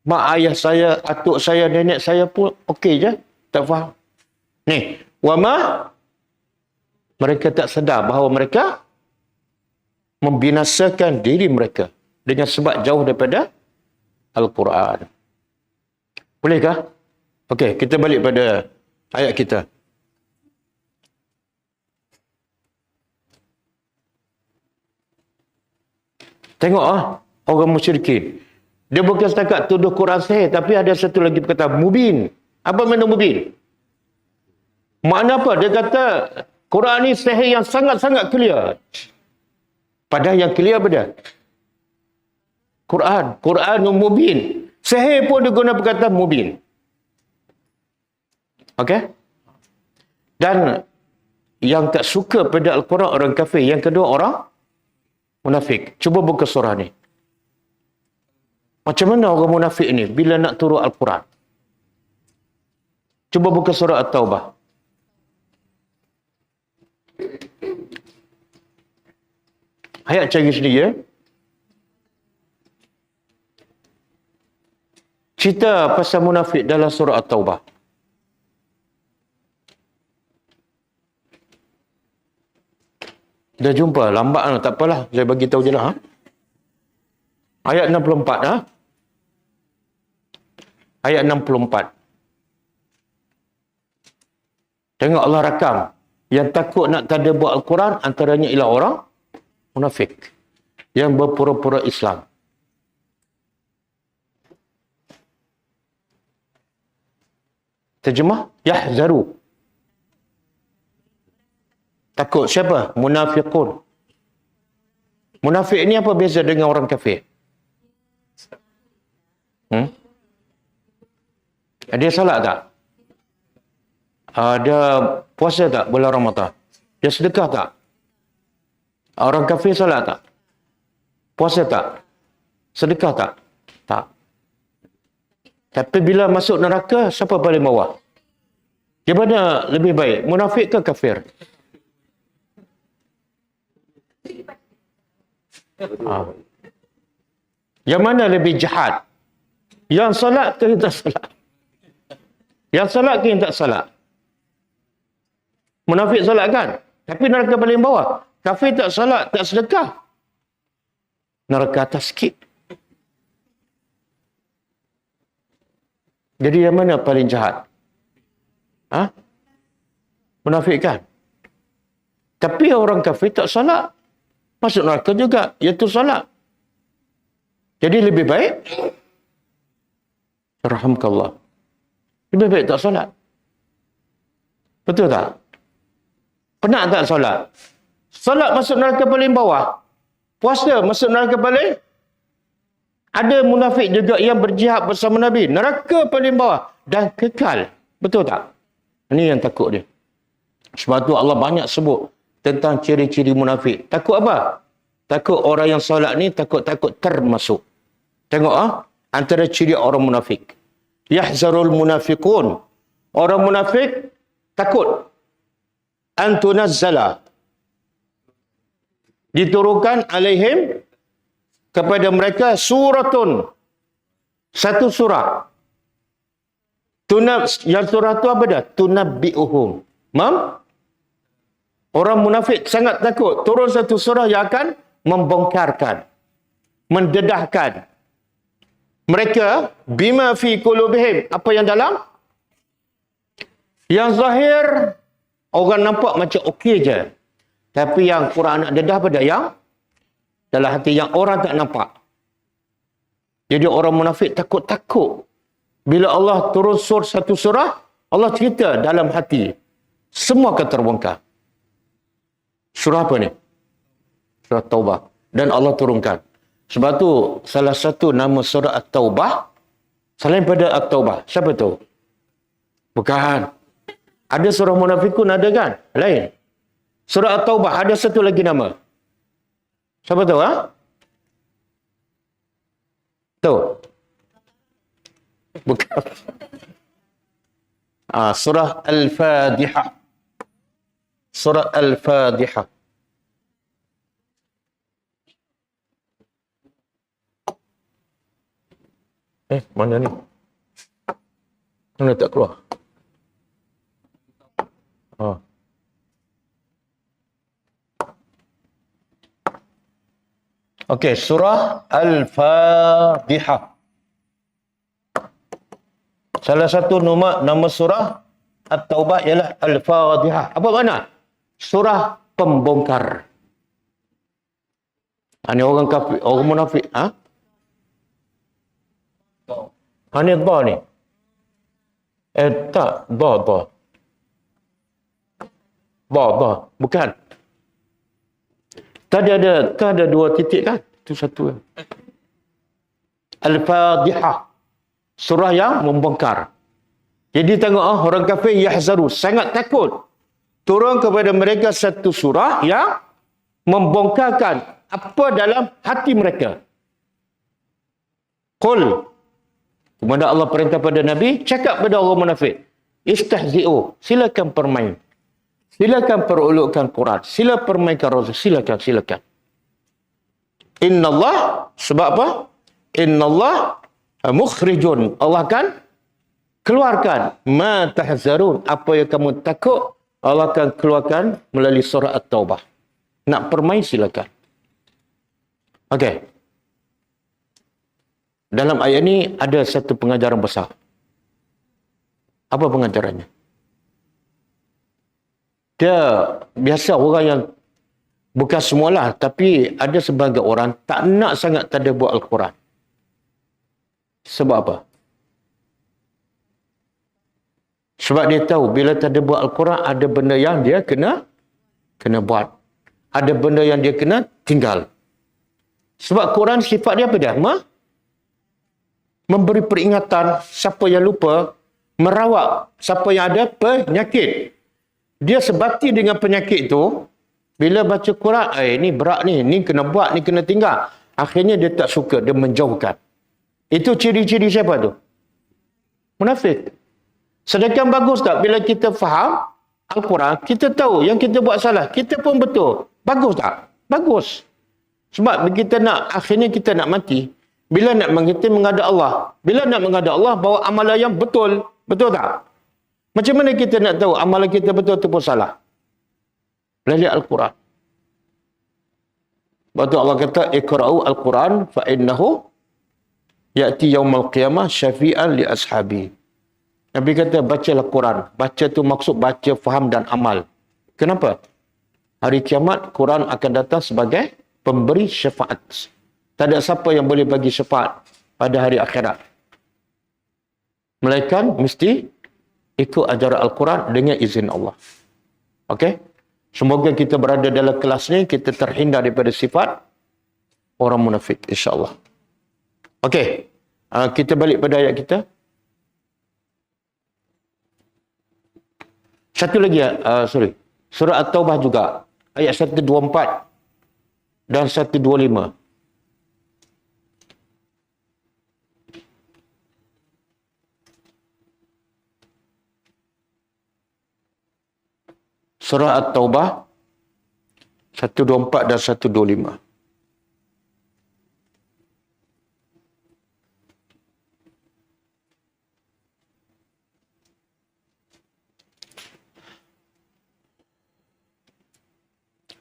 Mak ayah saya, atuk saya, nenek saya pun okey je. Tak faham. Ni, wama mereka tak sedar bahawa mereka membinasakan diri mereka dengan sebab jauh daripada Al-Quran. Bolehkah? Okey, kita balik pada ayat kita. Tengok orang musyrikin. Dia bukan setakat tuduh Quran sahih, tapi ada satu lagi perkataan mubin. Apa makna mubin? Makna apa? Dia kata Quran ni sahih yang sangat-sangat clear. Padahal yang clear apa dia? Quran mubin. Sahih pun dia guna perkataan mubin. Okey? Dan yang tak suka pada Al-Quran orang kafir, yang kedua orang munafik. Cuba buka surah ni. Macam mana orang munafik ni bila nak turun Al-Quran? Cuba buka surah At-Taubah. Ayat cari sendiri ya. Cerita pasal munafik dalam surah At-Taubah. Dah jumpa, lambat lah, tak apalah. Saya bagi tahu je lah. Ayat 64. Ayat 64. Tengok Allah rakam. Yang takut nak tadabbur Al-Quran antaranya ialah orang munafik yang berpura-pura Islam. Terjemah, yahzaru. Takut siapa? Munafiqun. Munafik ni apa beza dengan orang kafir? Dia salat tak? Dia puasa tak bulan Ramadan? Dia sedekah tak? Orang kafir salat tak? Puasa tak? Sedekah tak? Tak. Tapi bila masuk neraka, siapa paling bawah? Gimana lebih baik? Munafik ke kafir? Yang mana lebih jahat? Yang salat ke yang tak salat? Yang salat ke yang tak salat? Munafik salat kan? Tapi neraka paling bawah. Kafir tak salat, tak sedekah. Neraka atas sikit. Jadi yang mana paling jahat? Munafik kan? Tapi orang kafir tak salat, masuk neraka juga, iaitu salat. Jadi lebih baik, rahimkallah, lebih baik tak salat. Betul tak? Penat tak salat? Salat masuk neraka paling bawah. Puasa masuk neraka paling. Ada munafik juga yang berjihad bersama Nabi. Neraka paling bawah. Dan kekal. Betul tak? Ini yang takut dia. Sebab tu Allah banyak sebut tentang ciri-ciri munafik. Takut apa? Takut orang yang salat ni takut-takut termasuk. Tengok antara ciri orang munafik. Yahzarul munafiqun. Orang munafik takut. Antunazzala. Diturunkan alaihim kepada mereka suratun. Satu surah. Yang surah tu apa dah? Tunabbi'uhum. Orang munafik sangat takut. Turun satu surah yang akan membongkarkan. Mendedahkan. mereka bima fi qulubihim, apa yang dalam. Yang zahir orang nampak macam okey je. Tapi yang Quran nak dedah pada yang dalam hati, yang orang tak nampak. Jadi orang munafik takut-takut. Bila Allah turun satu surah, Allah cerita dalam hati. Semua akan terbongkar. Surah apa ni? Surah Taubah. Dan Allah turunkan. Sebab tu salah satu nama surah At-Taubah selain pada At-Taubah. Siapa tu? Bukan. Ada surah Munafikun ada kan? Lain. Surah At-Taubah ada satu lagi nama. Siapa tahu ha? Tahu? Bukan. Surah Al-Fadihah. Surah Al-Fadihah. Mana ni? Mana tak keluar? Okey, surah Al-Fadihah. Salah satu nama surah At-Taubah ialah Al-Fadihah. Apa makna? Surah pembongkar. Ini orang kafir, orang munafik. Ini dha ni. Tak, dha. Dha. Bukan. Tadi ada dua titik kan? Itu satu. Al-Fadihah. Surah yang membongkar. Jadi tengok orang kafir yahzaru, sangat takut. Turun kepada mereka satu surah yang membongkarkan apa dalam hati mereka. Qul. Kemudian Allah perintah pada Nabi, cakap pada orang munafik. Istahzi'u. Silakan permain. Silakan perolokkan Quran. Sila permainkan Rasul. Silakan. Innallah. Sebab apa? Innallah mukhrijun. Allah akan keluarkan. Ma tahzarun. Apa yang kamu takut, Allah akan keluarkan melalui surah At-Taubah. Nak permain, silakan. Okey. Dalam ayat ini ada satu pengajaran besar. Apa pengajarannya? Dia biasa orang yang bukan semualah, tapi ada sebagai orang tak nak sangat tadabbur Al-Quran. Sebab apa? Sebab dia tahu bila tadabbur Al-Quran ada benda yang dia kena buat. Ada benda yang dia kena tinggal. Sebab Quran sifat dia apa dia? Memberi peringatan siapa yang lupa, merawat siapa yang ada penyakit. Dia sebati dengan penyakit tu, bila baca Quran, ni berat ni kena buat, ni kena tinggal. Akhirnya dia tak suka, dia menjauhkan. Itu ciri-ciri siapa tu? Munafik. Sedangkan bagus tak bila kita faham Al-Quran, kita tahu yang kita buat salah, kita pun betul. Bagus tak? Bagus. Sebab kita nak, akhirnya kita nak mati. Bila nak kita menghadap Allah. Bila nak menghadap Allah, bawa amalan yang betul. Betul tak? Macam mana kita nak tahu amalan kita betul ataupun salah? Melalui Al-Quran. Sebab tu Allah kata, Iqra'u Al-Quran fa'innahu ya'ti yawmal qiyamah syafi'an li ashabi. Nabi kata, bacalah Quran. Baca tu maksud baca, faham dan amal. Kenapa? Hari kiamat, Quran akan datang sebagai pemberi syafaat. Tak ada siapa yang boleh bagi syafaat pada hari akhirat. Melainkan mesti ikut ajaran Al-Quran dengan izin Allah. Okey? Semoga kita berada dalam kelas ni, kita terhindar daripada sifat orang munafik, insya-Allah. Okey. Kita balik pada ayat kita. Satu lagi, surah At-Taubah juga. Ayat 124 dan 125. Surah At-Taubah 124 dan 125.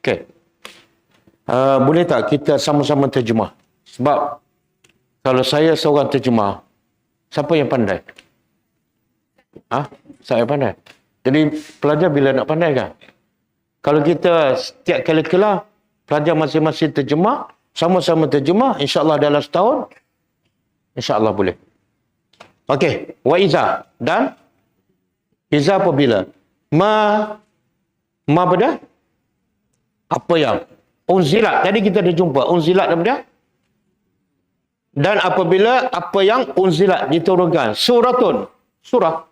Okey. Boleh tak kita sama-sama terjemah? Sebab Kalau saya seorang terjemah, siapa yang pandai? Saya pandai. Jadi pelajar bila nak pandai kan? Kalau kita setiap kali kelas, pelajar masing-masing terjemah, sama-sama terjemah, insya-Allah dalam setahun, insya-Allah boleh. Okey, wa iza, dan iza apabila ma pada apa yang unzilat, tadi kita dah jumpa unzilat daripada, dan apabila apa yang unzilat diturunkan, suratun surah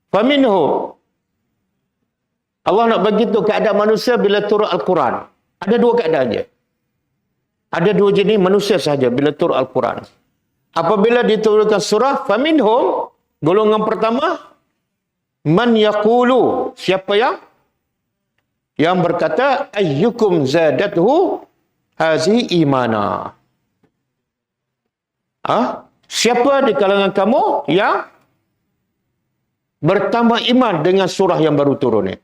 faminhu, Allah nak bagi tu keadaan manusia bila turun Al-Quran. Ada dua keadaan je. Ada dua jenis manusia sahaja bila turun Al-Quran. Apabila diturunkan surah, faminhum, golongan pertama, man yaqulu, siapa yang berkata, ayyukum zadathu hazi imana. Siapa di kalangan kamu yang bertambah iman dengan surah yang baru turun ni?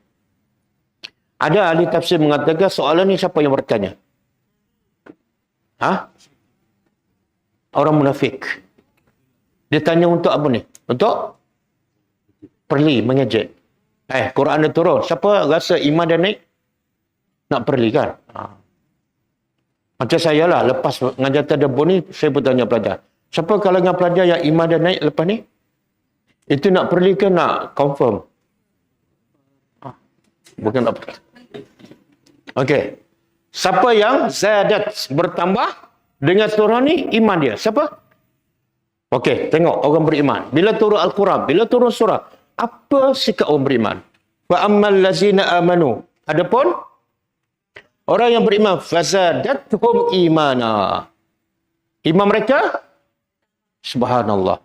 Ada ahli tafsir mengatakan soalan ni siapa yang bertanya? Orang munafik. Dia tanya untuk apa ni? Untuk perli, mengejek. Quran dia turun. Siapa rasa iman dia naik? Nak perli kan? Macam saya lah, lepas mengajar tadabbur ni, saya bertanya pelajar. Siapa kalangan pelajar yang iman dia naik lepas ni? Itu nak perli ke nak confirm? Bukan nak perli. Okey. Siapa yang zadat bertambah dengan surah ni, iman dia. Siapa? Okey, tengok orang beriman. Bila turun Al-Quran, bila turun surah, apa sikap orang beriman? Fa ammal lazina amanu. Adapun orang yang beriman, fazadathum imana. Iman mereka, subhanallah.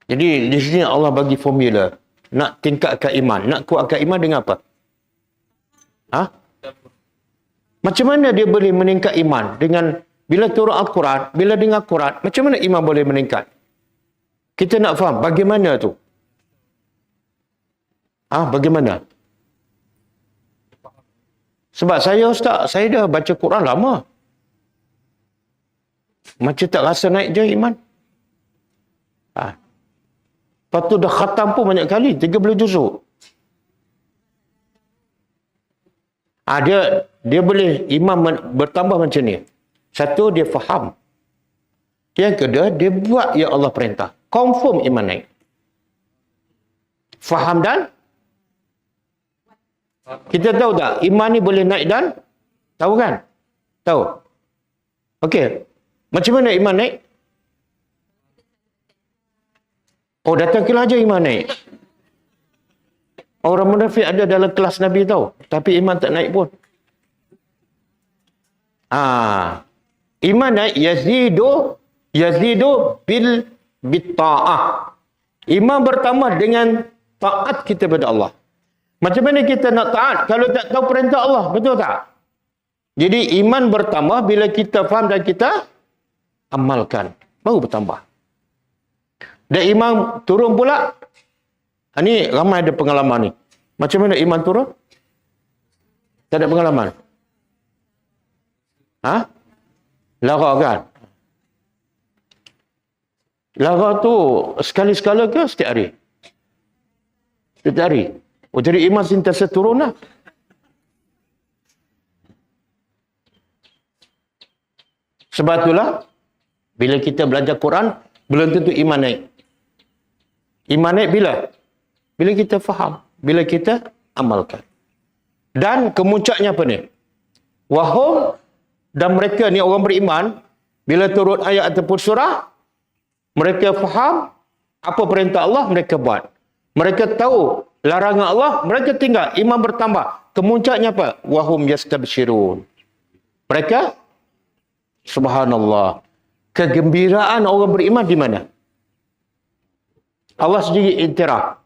Jadi di sini Allah bagi formula nak tingkatkan iman, nak kuatkan iman dengan apa? Macam mana dia boleh meningkat iman dengan bila turun Al-Quran, bila dengar Quran, macam mana iman boleh meningkat? Kita nak faham bagaimana tu? Bagaimana? Sebab saya Ustaz, saya dah baca Quran lama. Macam tak rasa naik je iman. Lepas tu dah khatam pun banyak kali, 30 juzuk. Dia boleh iman bertambah macam ni. Satu, dia faham. Yang kedua, dia buat yang Allah perintah. Confirm iman naik. Faham dan kita tahu tak, iman ni boleh naik dan tahu kan? Tahu. Okey. Macam mana iman naik? Datang kelas aja iman naik. Orang munafik ada dalam kelas Nabi tahu, tapi iman tak naik pun. Iman naik yazidu bil bitta'ah. Iman bertambah dengan taat kita pada Allah. Macam mana kita nak taat kalau tak tahu perintah Allah? Betul tak? Jadi iman bertambah bila kita faham dan kita amalkan. Baru bertambah. Dan iman turun pula. Ini ramai ada pengalaman ni. Macam mana iman turun? Tak ada pengalaman. Lara kan? Lara tu sekali-sekala ke setiap hari? Setiap hari. Jadi iman sentiasa turun lah. Sebab itulah, bila kita belajar Quran, belum tentu iman naik. Iman naik bila? Bila kita faham. Bila kita amalkan. Dan kemuncaknya apa ni? Wahum, dan mereka ni orang beriman, bila turun ayat ataupun surah, mereka faham apa perintah Allah, mereka buat. Mereka tahu larangan Allah, mereka tinggal. Iman bertambah. Kemuncaknya apa? Wahum yastabshirun. Mereka, subhanallah, kegembiraan orang beriman di mana? Allah sendiri iktiraf.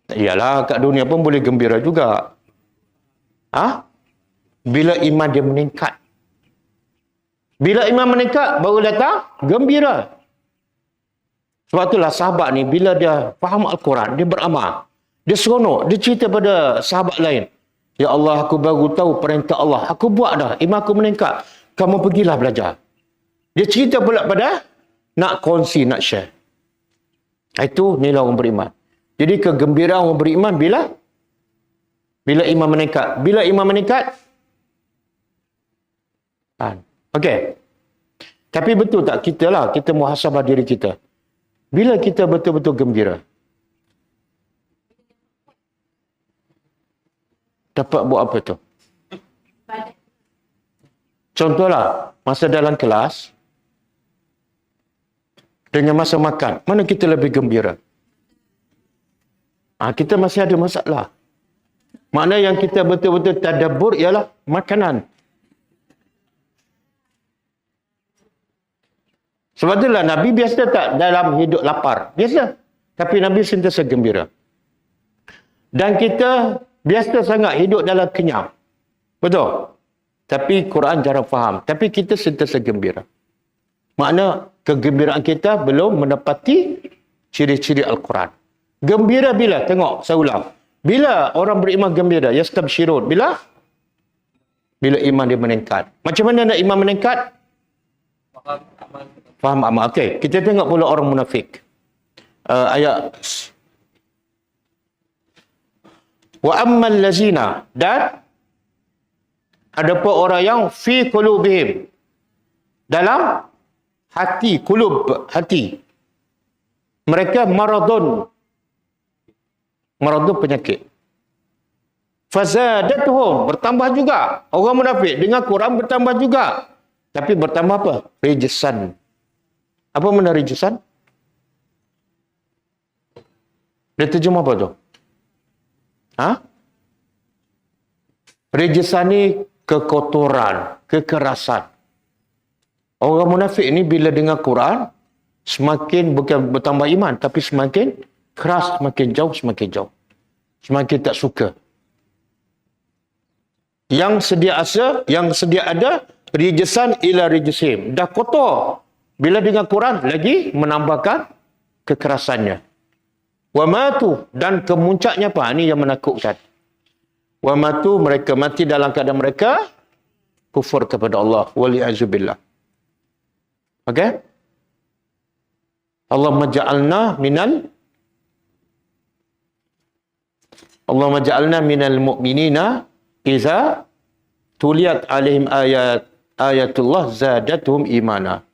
Iyalah, kat dunia pun boleh gembira juga. Bila iman dia meningkat. Bila iman meningkat, baru datang gembira. Sebab itulah sahabat ni, bila dia faham Al-Quran, dia beramal. Dia seronok. Dia cerita pada sahabat lain. Ya Allah, aku baru tahu perintah Allah. Aku buat dah. Iman aku meningkat. Kamu pergilah belajar. Dia cerita pula pada nak kongsi, nak share. Itu nilai orang beriman. Jadi kegembiraan orang beriman bila iman meningkat. Bila iman meningkat? Okey. Tapi betul tak kita muhasabah diri kita. Bila kita betul-betul gembira? Dapat buat apa tu? Contohlah, masa dalam kelas, dengan masa makan, mana kita lebih gembira? Kita masih ada masalah. Makna yang kita betul-betul tadabbur ialah makanan. Sebab itulah Nabi biasa tak dalam hidup lapar. Biasa. Tapi Nabi sentiasa gembira. Dan kita biasa sangat hidup dalam kenyang. Betul? Tapi Quran jarang faham. Tapi kita sentiasa gembira. Makna kegembiraan kita belum menepati ciri-ciri Al-Quran. Gembira bila? Tengok, saya ulang. Bila orang beriman gembira? Yastabshirun. Bila? Bila iman dia meningkat. Macam mana nak iman meningkat? Faham amal. Okey, kita tengok pula orang munafik. Ayat wa ammal lazina, dan ada pun orang yang fi qulubihim, dalam hati, kulub, hati mereka maradun penyakit. Fazadatuhum, bertambah juga. Orang munafik dengan Quran bertambah juga. Tapi bertambah apa? Rijsan. Apa makna rijsan? Dia terjemah apa tu? Rijsan ni kekotoran, kekerasan. Orang munafik ni bila dengar Quran, semakin bukan bertambah iman, tapi semakin keras, semakin jauh. Semakin tak suka. Yang sedia ada, rijsan ila rijsim. Dah kotor. Bila dengar Quran, lagi menambahkan kekerasannya. Wa matu, dan kemuncaknya apa? Ini yang menakutkan. Wa matu, mereka mati dalam keadaan mereka kufur kepada Allah. Wali'azubillah. Okey? Allahumma ja'alna minal mu'minina iza tuliyat alaihim ayatullah zadatuhum imana.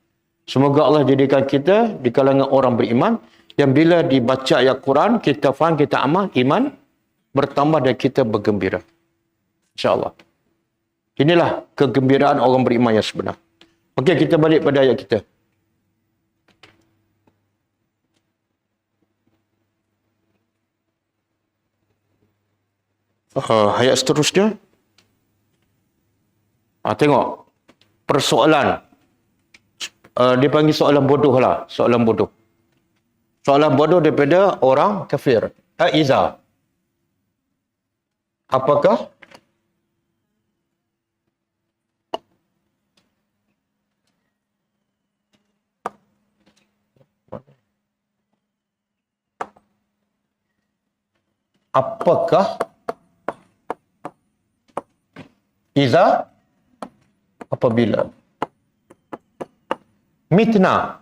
Semoga Allah jadikan kita di kalangan orang beriman yang bila dibaca ayat Quran, kita faham, kita amal, iman bertambah dan kita bergembira. InsyaAllah. Inilah kegembiraan orang beriman yang sebenar. Okey, kita balik pada ayat kita. Ayat seterusnya. Tengok. Persoalan. Dia panggil soalan bodoh lah. Soalan bodoh. Soalan bodoh daripada orang kafir. Aiza. Apakah iza, apabila mitna,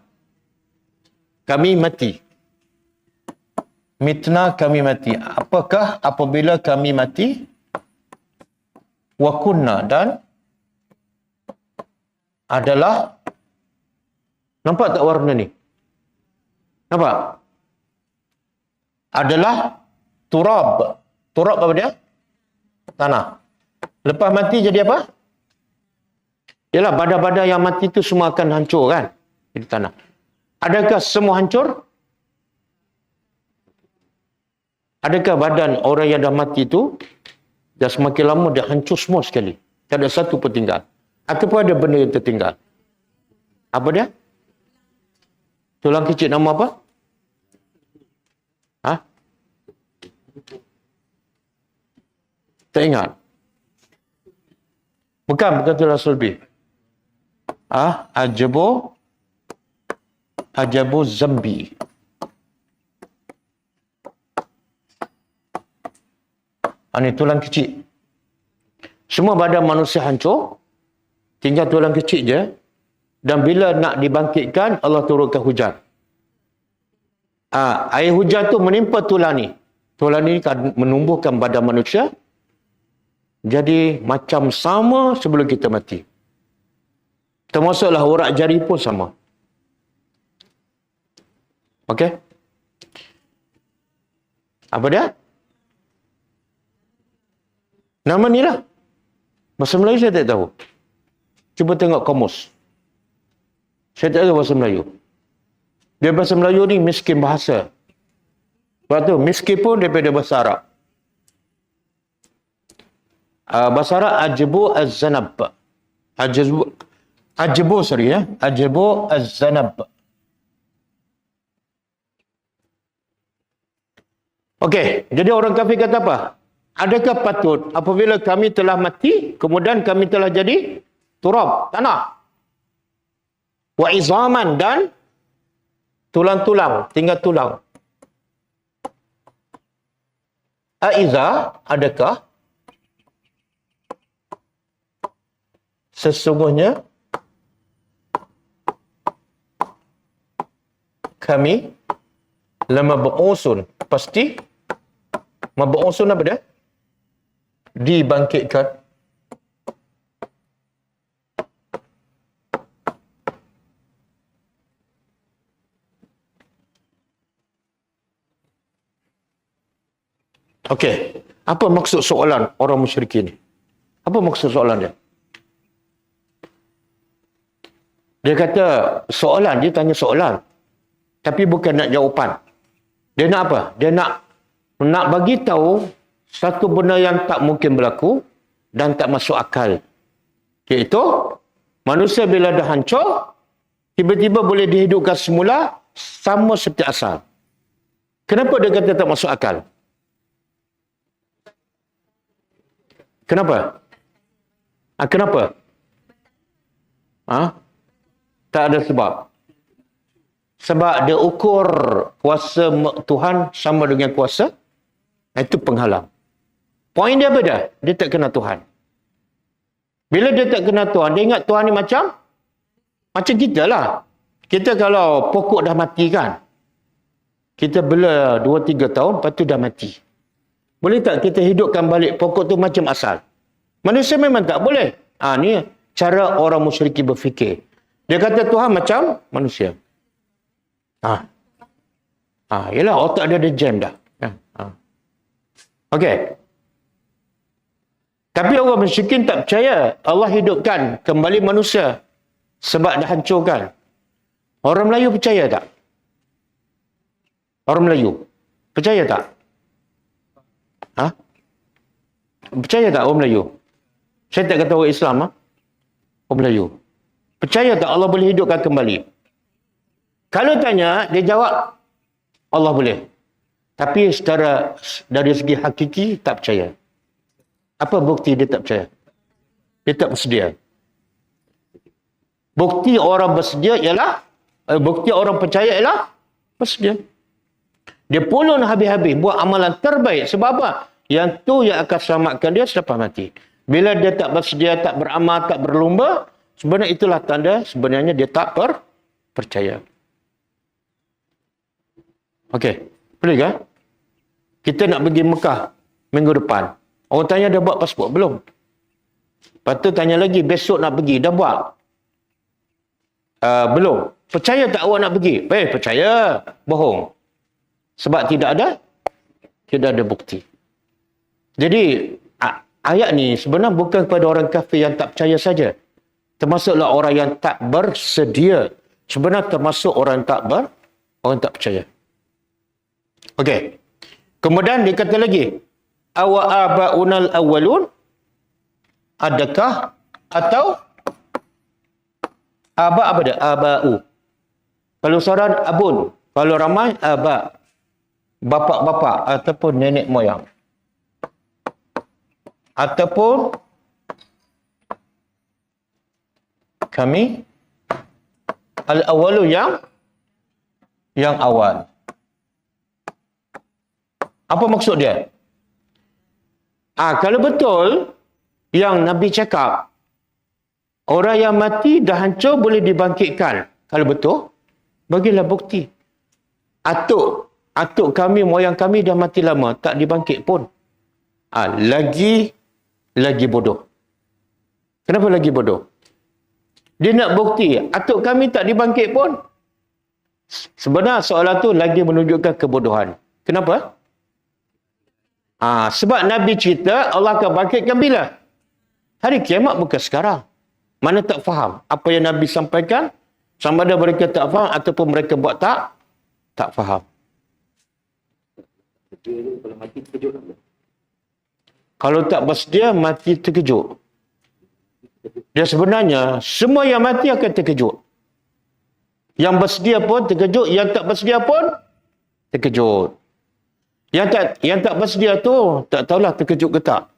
kami mati. Mitna, kami mati. Apakah apabila kami mati? Wa kunna, dan adalah, nampak tak warna ni? Nampak? Adalah turab. Turab apa dia? Tanah. Lepas mati jadi apa? Yalah, badan-badan yang mati itu semua akan hancur kan? Jadi tanah. Adakah semua hancur? Adakah badan orang yang dah mati itu dah semakin lama dia hancur semua sekali? Tak ada satu pun tinggal. Ataupun ada benda yang tertinggal? Apa dia? Tulang kecil nama apa? Tak ingat? Bukan tulang sulbi. Ajabu zambi. Ini tulang kecil. Semua badan manusia hancur. Tinggal tulang kecil je. Dan bila nak dibangkitkan, Allah turunkan hujan. Air hujan tu menimpa tulang ni. Tulang ni akan menumbuhkan badan manusia. Jadi macam sama sebelum kita mati. Termasuklah urat jari pun sama. Okey? Apa dia? Nama ni lah. Bahasa Melayu saya tak tahu. Cuba tengok kamus. Saya tak tahu bahasa Melayu. Dia bahasa Melayu ni miskin bahasa. Sebab tu miskin pun daripada bahasa Arab. Bahasa Arab ajbu az-zanab. Ajbu sorry ya. Ajbu az-zanab. Okey, jadi orang kafir kata apa? Adakah patut apabila kami telah mati, kemudian kami telah jadi turab, tanah. Wa izaman dan tulang-tulang, tinggal tulang. Aiza, adakah sesungguhnya kami lamab'usun, pasti mab'usun apa dia? Dibangkitkan. Okey, apa maksud soalan orang musyrikin ni? Apa maksud soalan dia? Dia kata soalan, dia tanya soalan. Tapi bukan nak jawapan. Dia nak apa? Dia nak bagi tahu satu benda yang tak mungkin berlaku dan tak masuk akal. Iaitu manusia bila dah hancur, tiba-tiba boleh dihidupkan semula sama seperti asal. Kenapa dia kata tak masuk akal? Kenapa? Kenapa? Tak ada sebab. Sebab dia ukur kuasa Tuhan sama dengan kuasa. Itu penghalang. Poin dia apa dah? Dia tak kenal Tuhan. Bila dia tak kenal Tuhan, dia ingat Tuhan ni macam kita lah. Kita kalau pokok dah mati kan, kita bela 2-3 tahun, lepas tu dah mati. Boleh tak kita hidupkan balik pokok tu macam asal? Manusia memang tak boleh. Ni cara orang musyrikin berfikir. Dia kata Tuhan macam manusia. Yelah, otak dia ada jam dah. Okey. Tapi orang musyrikin tak percaya Allah hidupkan kembali manusia sebab dah hancurkan. Orang Melayu percaya tak? Orang Melayu percaya tak? Percaya tak orang Melayu? Saya tak kata orang Islam. Orang Melayu. Percaya tak Allah boleh hidupkan kembali? Kalau tanya, dia jawab, Allah boleh. Tapi dari segi hakiki, tak percaya. Apa bukti dia tak percaya? Dia tak bersedia. Bukti orang bersedia ialah, bukti orang percaya ialah bersedia. Dia pulun habis-habis buat amalan terbaik. Sebab apa? Yang tu yang akan selamatkan dia selepas mati. Bila dia tak bersedia, tak beramal, tak berlumba, sebenarnya itulah tanda sebenarnya dia tak percaya. Okey, boleh kan? Kita nak pergi Mekah minggu depan. Orang tanya dah buat pasport belum? Lepas tu tanya lagi, besok nak pergi, dah buat? Belum. Percaya tak awak nak pergi? Percaya. Bohong. Sebab tidak ada bukti. Jadi, ayat ni sebenarnya bukan kepada orang kafir yang tak percaya saja. Termasuklah orang yang tak bersedia. Sebenarnya termasuk orang yang tak percaya. Okey. Kemudian dia kata lagi, awa aba'unal awwalun, adakah atau aba apa dia? Aba'u. Kalau seorang abun, kalau ramai aba. Bapak-bapak ataupun nenek moyang. Ataupun kami al-awwalu yang awal. Apa maksud dia? Kalau betul yang Nabi cakap, orang yang mati dah hancur boleh dibangkitkan. Kalau betul, bagilah bukti. Atuk kami, moyang kami dah mati lama, tak dibangkit pun. Lagi bodoh. Kenapa lagi bodoh? Dia nak bukti, atuk kami tak dibangkit pun. Sebenarnya soalan tu lagi menunjukkan kebodohan. Kenapa? Sebab Nabi cerita Allah akan bangkitkan bila? Hari kiamat, bukan sekarang. Mana tak faham apa yang Nabi sampaikan, sama ada mereka tak faham ataupun mereka buat tak faham. Kalau tak bersedia, mati terkejut. Dia sebenarnya, semua yang mati akan terkejut. Yang bersedia pun terkejut, yang tak bersedia pun terkejut. Yang tak bersedia tu, tak tahulah terkejut ke tak.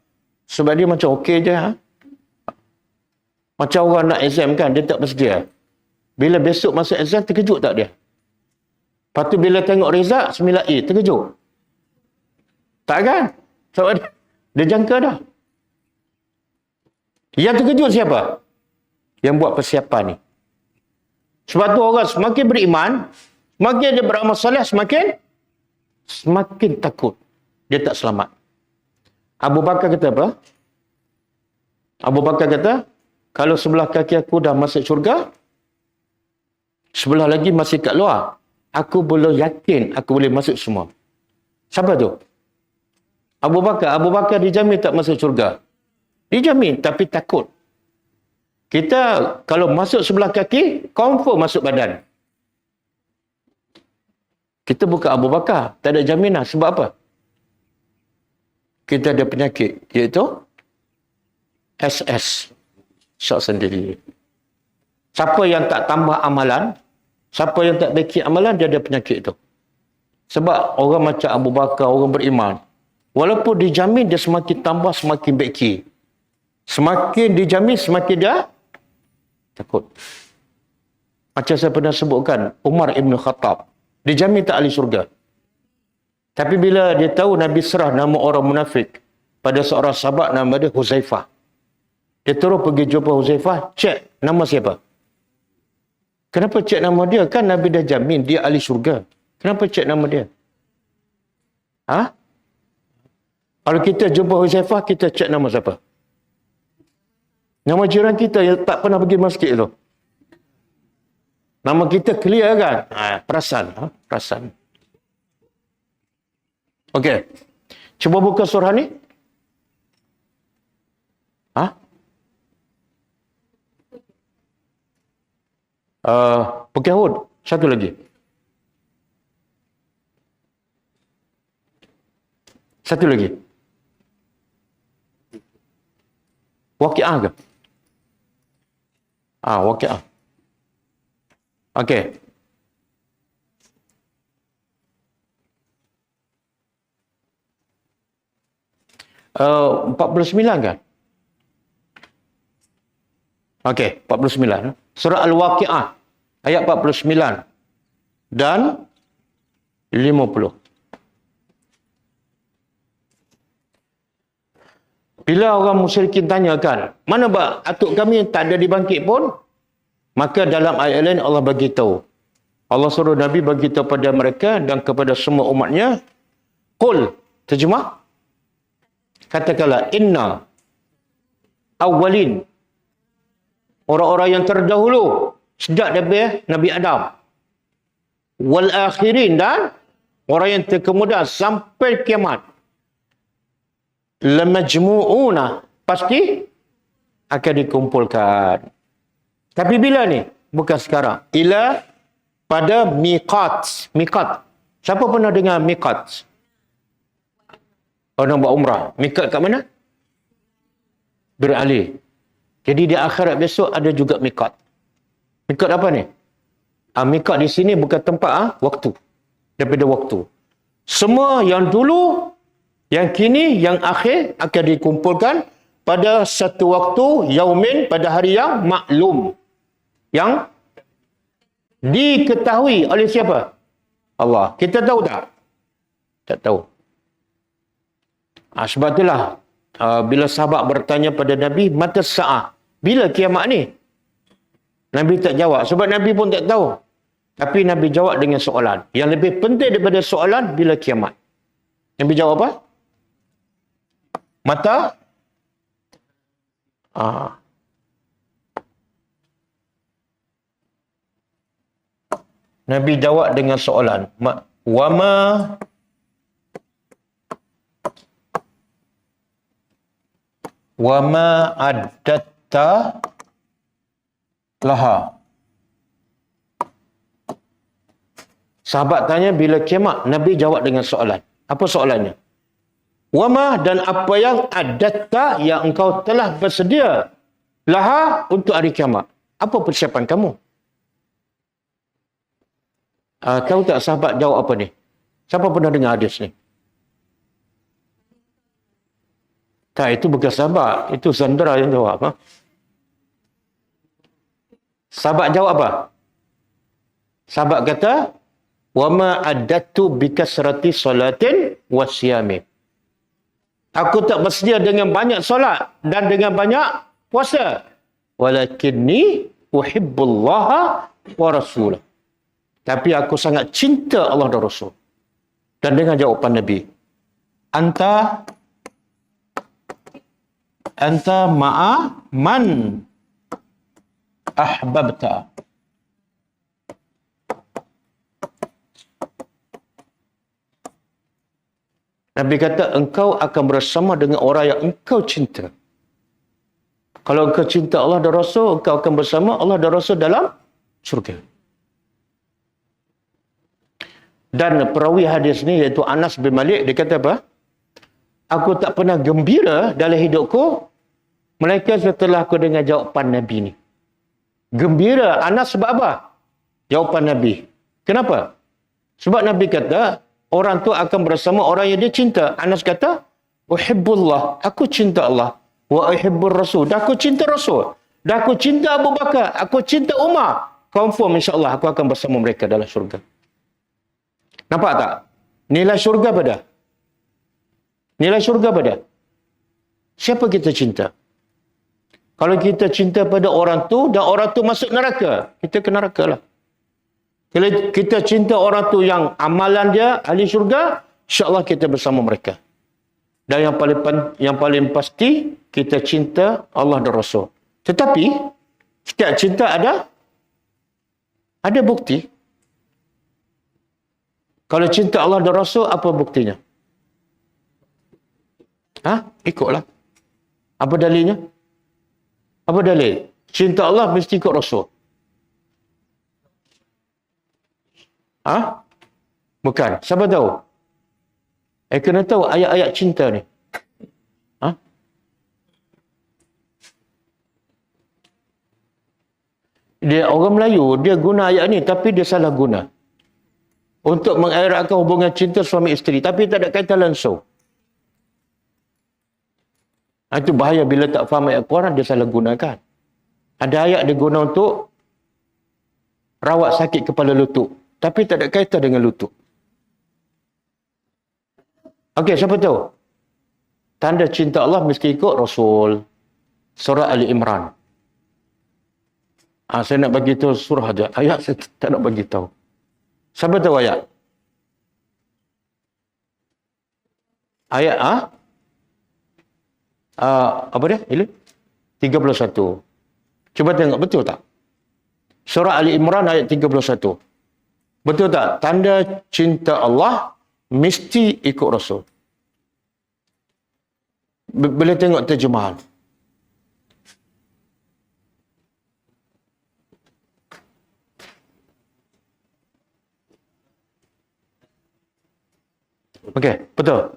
Sebab dia macam okey je. Macam orang nak exam kan, dia tak bersedia. Bila besok masuk exam, terkejut tak dia? Lepas tu bila tengok result, 9A, terkejut. Tak kan? Sebab dia jangka dah. Yang terkejut siapa? Yang buat persiapan ni. Sebab tu orang semakin beriman, semakin dia beramal soleh, semakin takut dia tak selamat. Abu Bakar kata apa? Abu Bakar kata, kalau sebelah kaki aku dah masuk syurga, sebelah lagi masih kat luar, aku belum yakin aku boleh masuk semua. Siapa tu? Abu Bakar. Abu Bakar dijamin tak masuk syurga. Dijamin, tapi takut. Kita kalau masuk sebelah kaki, confirm masuk badan. Kita bukan Abu Bakar. Tak ada jaminan. Sebab apa? Kita ada penyakit. Iaitu SS. Syok sendiri. Siapa yang tak tambah amalan, siapa yang tak baiki amalan, dia ada penyakit tu. Sebab orang macam Abu Bakar, orang beriman, walaupun dijamin, dia semakin tambah, semakin baiki. Semakin dijamin, semakin dia takut. Macam saya pernah sebutkan, Umar Ibn Khattab. Dijamin tak ahli syurga. Tapi bila dia tahu Nabi serah nama orang munafik pada seorang sahabat nama dia Huzaifah. Dia terus pergi jumpa Huzaifah, cek nama siapa? Kenapa cek nama dia? Kan Nabi dah jamin dia ahli syurga. Kenapa cek nama dia? Kalau kita jumpa Huzaifah, kita cek nama siapa? Nama jiran kita yang tak pernah pergi masjid tu. Nama kita clear kan? Perasan. Perasan. Okey. Cuba buka surah ni. Pakai Hud. Satu lagi. Satu lagi. Waqi'ah ke? Waqi'ah. Okey. Uh, 49 kan? Okey, 49. Surah Al-Waqi'ah ayat 49 dan 50. Bila orang musyrikin tanyakan, mana atuk kami tak ada dibangkit pun? Maka dalam ayat lain Allah bagi tahu. Allah suruh Nabi bagi tahu pada mereka dan kepada semua umatnya. Qul, terjemah. Katakanlah, inna awwalin. Orang-orang yang terdahulu sejak daripada Nabi Adam. Wal akhirin, dan orang yang terkemudian sampai kiamat. Lamajmu'una, pasti akan dikumpulkan. Tapi bila ni? Bukan sekarang. Ila pada miqat. Miqat. Siapa pernah dengar miqat? Orang buat umrah. Miqat kat mana? Bir Ali. Jadi di akhirat besok ada juga miqat. Miqat apa ni? Miqat di sini bukan tempat, waktu. Daripada waktu. Semua yang dulu, yang kini, yang akhir akan dikumpulkan pada satu waktu, yaumin, pada hari yang maklum. Yang diketahui oleh siapa? Allah. Kita tahu tak? Tak tahu. Sebab itulah bila sahabat bertanya pada Nabi, mata sa'ah, bila kiamat ni? Nabi tak jawab. Sebab Nabi pun tak tahu. Tapi Nabi jawab dengan soalan. Yang lebih penting daripada soalan, bila kiamat? Nabi jawab apa? Mata? Nabi jawab dengan soalan. Wama addatta laha. Sahabat tanya bila kiamat, Nabi jawab dengan soalan. Apa soalannya? Wama, dan apa yang adatta, yang engkau telah bersedia laha untuk hari kiamat. Apa persiapan kamu? Tahu tak sahabat jawab apa ni? Siapa pernah dengar hadis ni? Tak, itu bukan sahabat. Itu Sandra yang jawab. Ha? Sahabat jawab apa? Sahabat kata, wama addatu bikasrati salatin wasyami. Aku tak bersedia dengan banyak solat dan dengan banyak puasa. Walakinni uhibbullaha wa rasulah. Tapi aku sangat cinta Allah dan Rasul. Dan dengan jawapan Nabi, Anta ma'a man ahbabta. Nabi kata, engkau akan bersama dengan orang yang engkau cinta. Kalau engkau cinta Allah dan Rasul, engkau akan bersama Allah dan Rasul dalam syurga. Dan perawi hadis ni, iaitu Anas bin Malik, dia kata apa? Aku tak pernah gembira dalam hidupku, melainkan setelah aku dengar jawapan Nabi ni. Gembira Anas sebab apa? Jawapan Nabi. Kenapa? Sebab Nabi kata, orang tu akan bersama orang yang dia cinta. Anas kata, uhibbullah, aku cinta Allah. Wa uhibbur rasul, dah aku cinta Rasul. Dah aku cinta Abu Bakar, aku cinta Umar. Confirm insyaAllah aku akan bersama mereka dalam syurga. Nampak tak? Nilai syurga pada? Nilai syurga pada? Siapa kita cinta? Kalau kita cinta pada orang tu dan orang tu masuk neraka, kita ke neraka lah. Kalau kita cinta orang tu yang amalan dia ahli syurga, insya-Allah kita bersama mereka. Dan yang paling pasti, kita cinta Allah dan Rasul. Tetapi setiap cinta ada bukti. Kalau cinta Allah dan Rasul, apa buktinya? Ikutlah. Apa dalilnya? Apa dalil? Cinta Allah mesti ikut Rasul. Bukan. Siapa tahu? Kena tahu ayat-ayat cinta ni. Dia orang Melayu, dia guna ayat ni tapi dia salah guna. Untuk mengeratkan hubungan cinta suami isteri. Tapi tak ada kaitan langsung. Itu bahaya bila tak faham ayat Quran, dia salah gunakan. Ada ayat dia guna untuk rawat sakit kepala lutut. Tapi tak ada kaitan dengan lutut. Okey, siapa tahu? Tanda cinta Allah mesti ikut Rasul. Surah Ali Imran. Saya nak bagi tahu surah aja. Ayat saya tak nak bagi tahu. Siapa tahu ayat? Ayat apa dia? 31. Cuba tengok betul tak? Surah Ali Imran ayat 31. Betul tak? Tanda cinta Allah mesti ikut Rasul. Boleh tengok terjemahan. Okey, betul.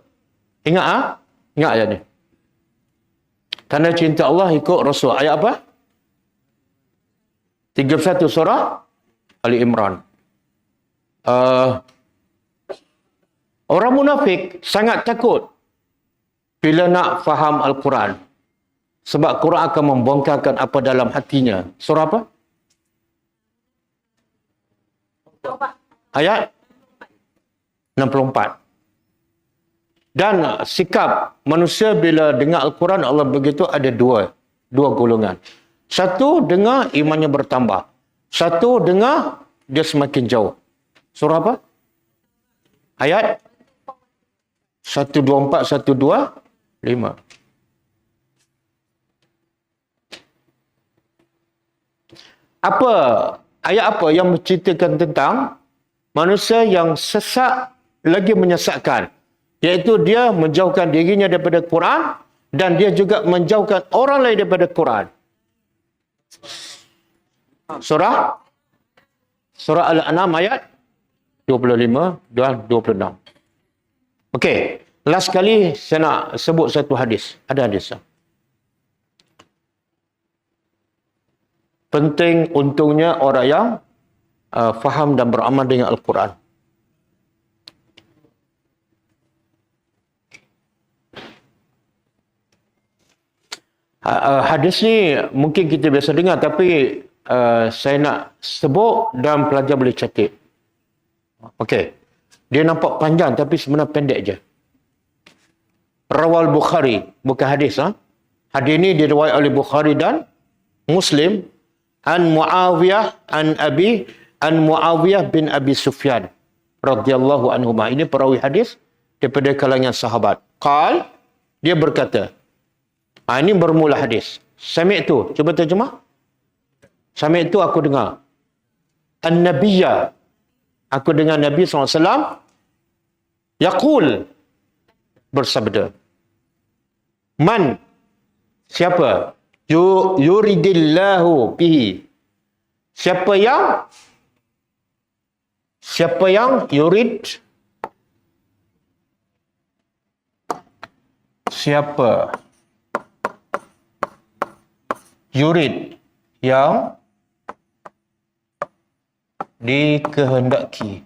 Ingat Ingat ayat ni. Tanda cinta Allah ikut Rasul. Ayat apa? 31 surah Ali Imran. Orang munafik sangat takut bila nak faham Al-Quran. Sebab Quran akan membongkarkan apa dalam hatinya. Surah apa? Ayat 64. Dan sikap manusia bila dengar Al-Quran Allah begitu ada dua golongan. Satu dengar imannya bertambah. Satu dengar dia semakin jauh. Surah apa? Ayat 124, 125. Ayat apa yang menceritakan tentang manusia yang sesat lagi menyesatkan? Iaitu dia menjauhkan dirinya daripada Quran dan dia juga menjauhkan orang lain daripada Quran. Surah Al-An'am ayat 25 dan 26. Okey, last kali saya nak sebut satu hadis. Ada hadis. Penting untungnya orang yang faham dan beramal dengan Al-Quran. Hadis ni mungkin kita biasa dengar tapi saya nak sebut dan pelajar boleh catat. Okey. Dia nampak panjang tapi sebenarnya pendek je. Rawal Bukhari, bukan hadis. Hadis ni diriwayat oleh Bukhari dan Muslim an Muawiyah bin Abi Sufyan radhiyallahu anhuma. Ini perawi hadis daripada kalangan sahabat. Dia berkata, ini bermula hadis. Sami'tu, cuba terjemah. Sami'tu, aku dengar. An-Nabiyya, aku dengar Nabi SAW yaqul, bersabda. Man, siapa? Yuridillahu bihi. Siapa yang yurid? Siapa yurid yang dikehendaki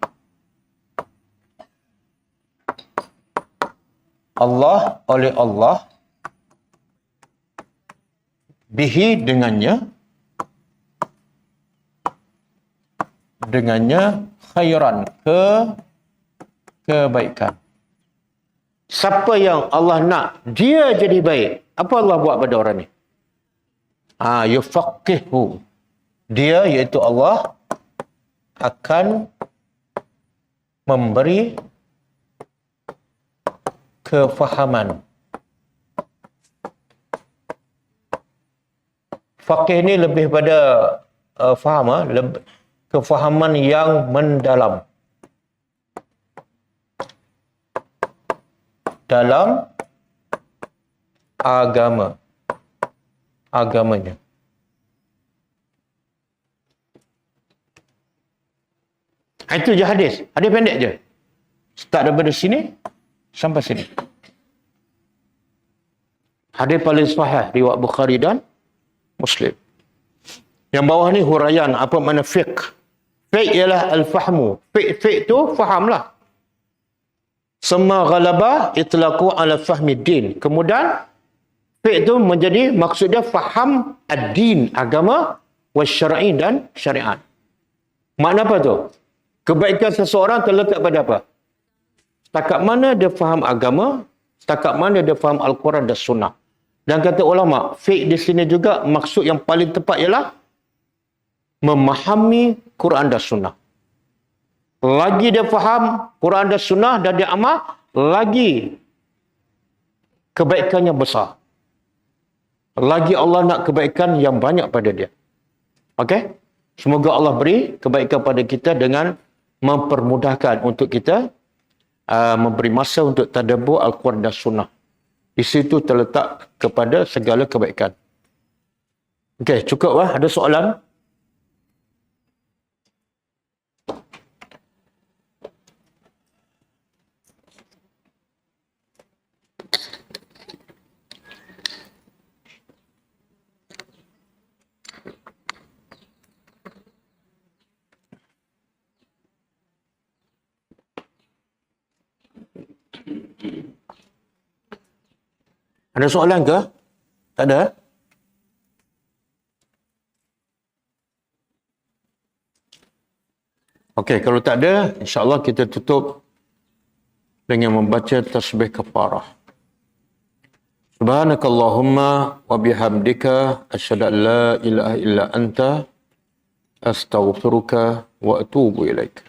Allah oleh Allah bihi dengannya khairan kebaikan. Siapa yang Allah nak dia jadi baik, apa Allah buat pada orang ni? Yufaqihu. Dia iaitu Allah akan memberi kefahaman. Faqih ni lebih pada faham, kefahaman yang mendalam dalam agamanya. Itu je hadis. Hadis pendek je. Start daripada sini sampai sini. Hadis paling sahih riwayat Bukhari dan Muslim. Yang bawah ni huraian apa makna fiqh. Fiqh ialah al-fahmu. Fiqh tu fahamlah. Semua ghalaba itlaqu ala fahmi din. Kemudian fiqh tu menjadi maksudnya faham ad-din, agama, wasyar'i dan syariat. Makna apa tu? Kebaikan seseorang terletak pada apa? Setakat mana dia faham agama, setakat mana dia faham Al-Quran dan Sunnah. Dan kata ulama, fiqh di sini juga maksud yang paling tepat ialah memahami Quran dan Sunnah. Lagi dia faham Quran dan Sunnah dan dia amal, lagi kebaikannya besar. Lagi Allah nak kebaikan yang banyak pada dia. Okey? Semoga Allah beri kebaikan pada kita dengan mempermudahkan untuk kita memberi masa untuk tadabbur Al-Quran dan Sunnah. Di situ terletak kepada segala kebaikan. Okey, cukup lah. Ada soalan? Ada soalan ke? Tak ada? Okey, kalau tak ada, insya-Allah kita tutup dengan membaca tasbih kafarah. Subhanakallahumma wa bihamdika asyhadu an la ilaha illa anta astaghfiruka wa atubu ilaik.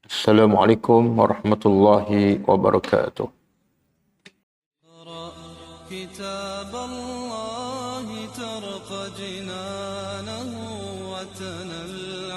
Assalamualaikum warahmatullahi wabarakatuh. كتاب الله ترق جنانه وتنل